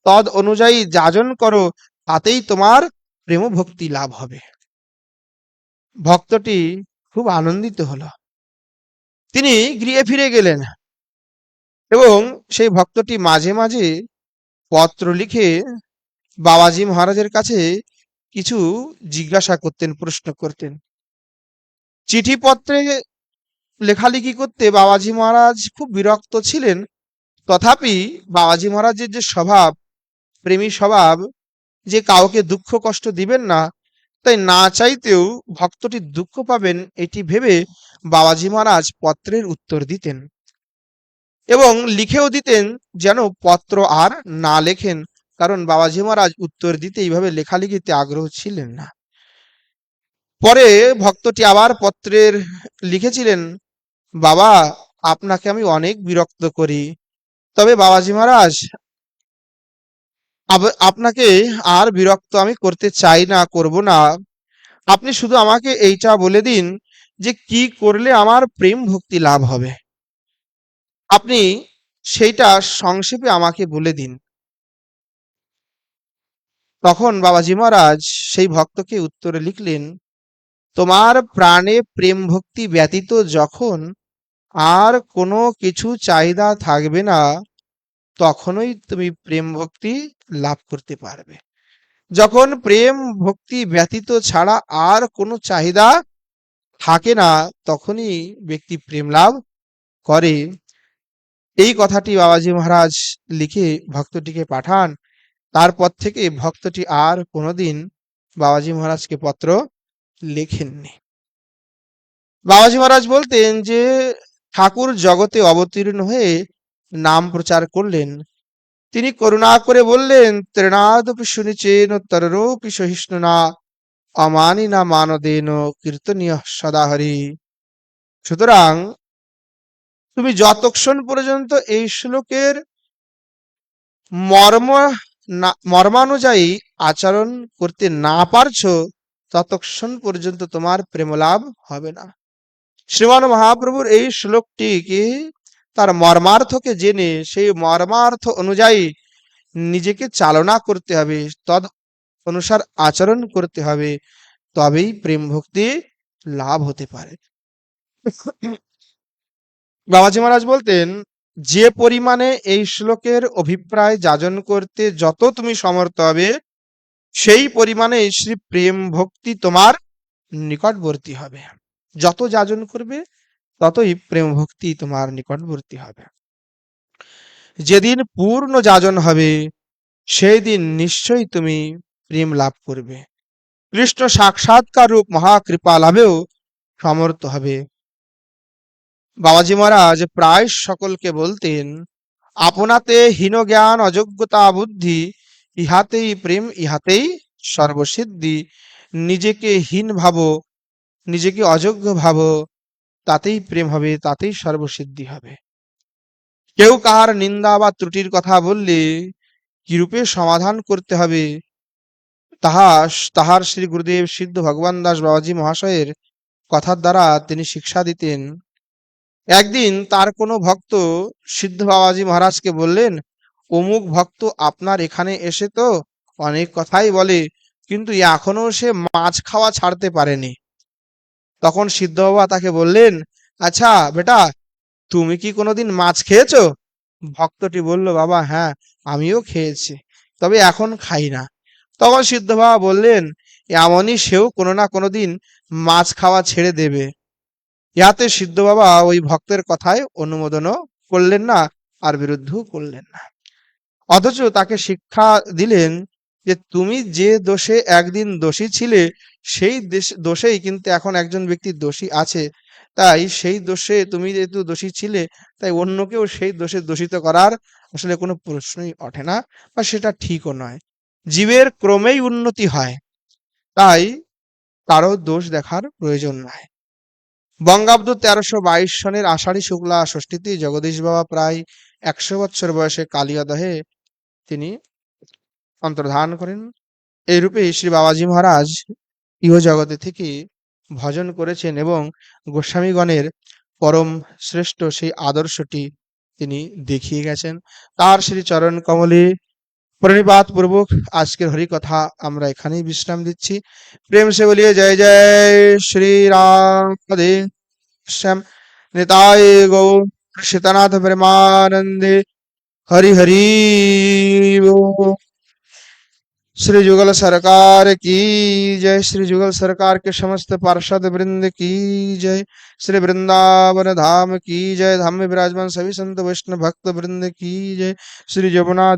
তদ অনুযায়ী যাজন করো, তাতেই তোমার প্রেম ভক্তি লাভ হবে। ভক্তটি খুব আনন্দিত হলো, তিনি গৃহে ফিরে গেলেন এবং সেই ভক্তটি মাঝে মাঝে পত্র লিখে বাবাজি মহারাজের কাছে কিছু জিজ্ঞাসা করতেন, প্রশ্ন করতেন। চিঠিপত্রে লেখালেখি করতে বাবাজি মহারাজ খুব বিরক্ত ছিলেন, তথাপি বাবাজি মহারাজের যে স্বভাব, প্রেমী স্বভাব, যে কাউকে দুঃখ কষ্ট দিবেন না, তাই না চাইতেও ভক্তটি দুঃখ পাবেন এটি ভেবে বাবাজি মহারাজ পত্রের উত্তর দিতেন এবং লিখেও দিতেন যেন পত্র আর না লেখেন, কারণ বাবাজি মহারাজ উত্তর দিতে এইভাবে লেখালেখিতে আগ্রহ ছিলেন না। পরে ভক্তটি আবার পত্রের লিখেছিলেন, বাবা, আপনাকে আমি অনেক বিরক্ত করি, তবে বাবাজি মহারাজ আপনাকে আর বিরক্ত আমি করতে চাই না, করব না। আপনি শুধু আমাকে এইটা বলে দিন যে কি করলে আমার প্রেম ভক্তি লাভ হবে, আপনি সেইটা সংক্ষেপে আমাকে বলে দিন। তখন বাবাজি মহারাজ সেই ভক্তকে উত্তরে লিখলেন, তোমার প্রাণে প্রেম ভক্তি ব্যতীত যখন আর কোনো কিছু চাহিদা থাকবে না, তখনই তুমি প্রেম ভক্তি লাভ করতে পারবে। যখন প্রেম ভক্তি ব্যতীত ছাড়া আর কোনো চাহিদা থাকে না, তখনই ব্যক্তি প্রেম লাভ করে। এই কথাটি বাবাজি মহারাজ লিখে ভক্তটিকে পাঠান। তারপর থেকে ভক্তটি আর কোনোদিন বাবাজি মহারাজকে পত্র লেখেননি। বাবাজি মহারাজ বলতেন যে ঠাকুর জগতে অবতীর্ণ হয়ে নাম প্রচার করলেন, তিনি করুণা করে বললেন, ত্রেনাদপি শুনিচেন তররোপি সহিষ্ণুনা অমানি না মানদেন কীর্তনীয় সদা হরি। সুতরাং তুমি যতক্ষণ পর্যন্ত এই শ্লোকের মর্ম মর্মানুযায়ী আচরণ করতে না পারছো, ততক্ষণ পর্যন্ত তোমার প্রেমলাভ হবে না। শ্রীমান মহাপ্রভুর এই শ্লোকটিকে তার মর্মার্থকে জেনে সেই মর্মার্থ অনুযায়ী নিজেকে চালনা করতে হবে, তদ অনুসার আচরণ করতে হবে, তবেই প্রেম ভক্তি লাভ হতে পারে। বাবাজি মহারাজ বলতেন, যে পরিমাণে এই শ্লোকের অভিপ্রায় যাজন করতে যত তুমি সমর্থ হবে, সেই পরিমাণে শ্রী প্রেম ভক্তি তোমার নিকটবর্তী হবে। যত যাজন করবে ততই প্রেম ভক্তি তোমার নিকটবর্তী হবে। যেদিন পূর্ণ যাজন হবে সেই দিন নিশ্চয়ই তুমি প্রেম লাভ করবে। কৃষ্ণ সাক্ষাৎকার রূপ মহাকৃপা লাভেও সমর্থ হবে। বাবাজি মহারাজ প্রায় সকলকে বলতেন, আপনাতে হীন জ্ঞান অযোগ্যতা বুদ্ধি, ইহাতেই প্রেম, ইহাতেই সর্বসিদ্ধি। নিজেকে হীন ভাবো, নিজেকে অযোগ্য ভাবো, তাতেই প্রেম হবে, তাতেই সর্বসিদ্ধি হবে। কেউ কাহার নিন্দা বা ত্রুটির কথা বললে কিরূপে সমাধান করতে হবে তাহার শ্রী গুরুদেব সিদ্ধ ভগবান দাস বাবাজি মহাশয়ের কথার দ্বারা তিনি শিক্ষা দিতেন। একদিন তার কোনো ভক্ত সিদ্ধ বাবাজি মহারাজকে বললেন, অমুক ভক্ত আপনার এখানে এসে তো অনেক কথাই বলে, কিন্তু এখনো সে মাছ খাওয়া ছাড়তে পারেনি। তখন সিদ্ধ বাবা তাকে বললেন, আচ্ছা বেটা, তুমি কি কোনোদিন মাছ খেয়েছো? ভক্তটি বলল, বাবা হ্যাঁ, আমিও খেয়েছি, তবে এখন খাই না। তখন সিদ্ধ বাবা বললেন, এমনই সেও কোনো না কোনো দিন মাছ খাওয়া ছেড়ে দেবে। ইহাতে সিদ্ধ বাবা ওই ভক্তের কথায় অনুমোদনও করলেন না, আর বিরুদ্ধও করলেন না। অথচ তাকে শিক্ষা দিলেন যে তুমি যে দোষে একদিন দোষী ছিলে, সেই দোষেই কিন্তু এখন একজন ব্যক্তি দোষী আছে। তাই সেই দোষে তুমি যেহেতু দোষী ছিলে, তাই অন্যকেও সেই দোষে দোষিত করার আসলে কোনো প্রশ্নই ওঠে না, বা সেটা ঠিকও নয়। জীবের ক্রমেই উন্নতি হয়, তাই কারো দোষ দেখার প্রয়োজন নাই। বঙ্গাব্দ 1322 সনের আষাঢ়ী শুক্লা ষষ্ঠীতে জগদীশ বাবা প্রায় 100 বছর বয়সে কালিয়াদহে তিনি অন্তর্ধান করেন। এইরূপে শ্রী বাবাজি মহারাজ ইহ জগতে থেকে ভজন করেছেন এবং গোস্বামীগণের পরম শ্রেষ্ঠ সেই আদর্শটি তিনি দেখিয়ে গেছেন। তার শ্রী চরণ কমলে প্রণিপাত পূর্বক আজকের হরিকথা আমরা এখানেই বিশ্রাম দিচ্ছি। প্রেম সে বলিয়ে জয় জয় শ্রী রাম রাধে শ্যাম নিতাই গৌর সীতানাথ প্রেমানন্দে हरि हरि बोल। श्री जुगल सरकार की जय। श्री जुगल सरकार के समस्त पार्षद वृंद की जय। श्री वृंदावन धाम की जय। धाम में विराजमान सभी संत वैष्णव भक्त वृंद की जय। श्री जमुना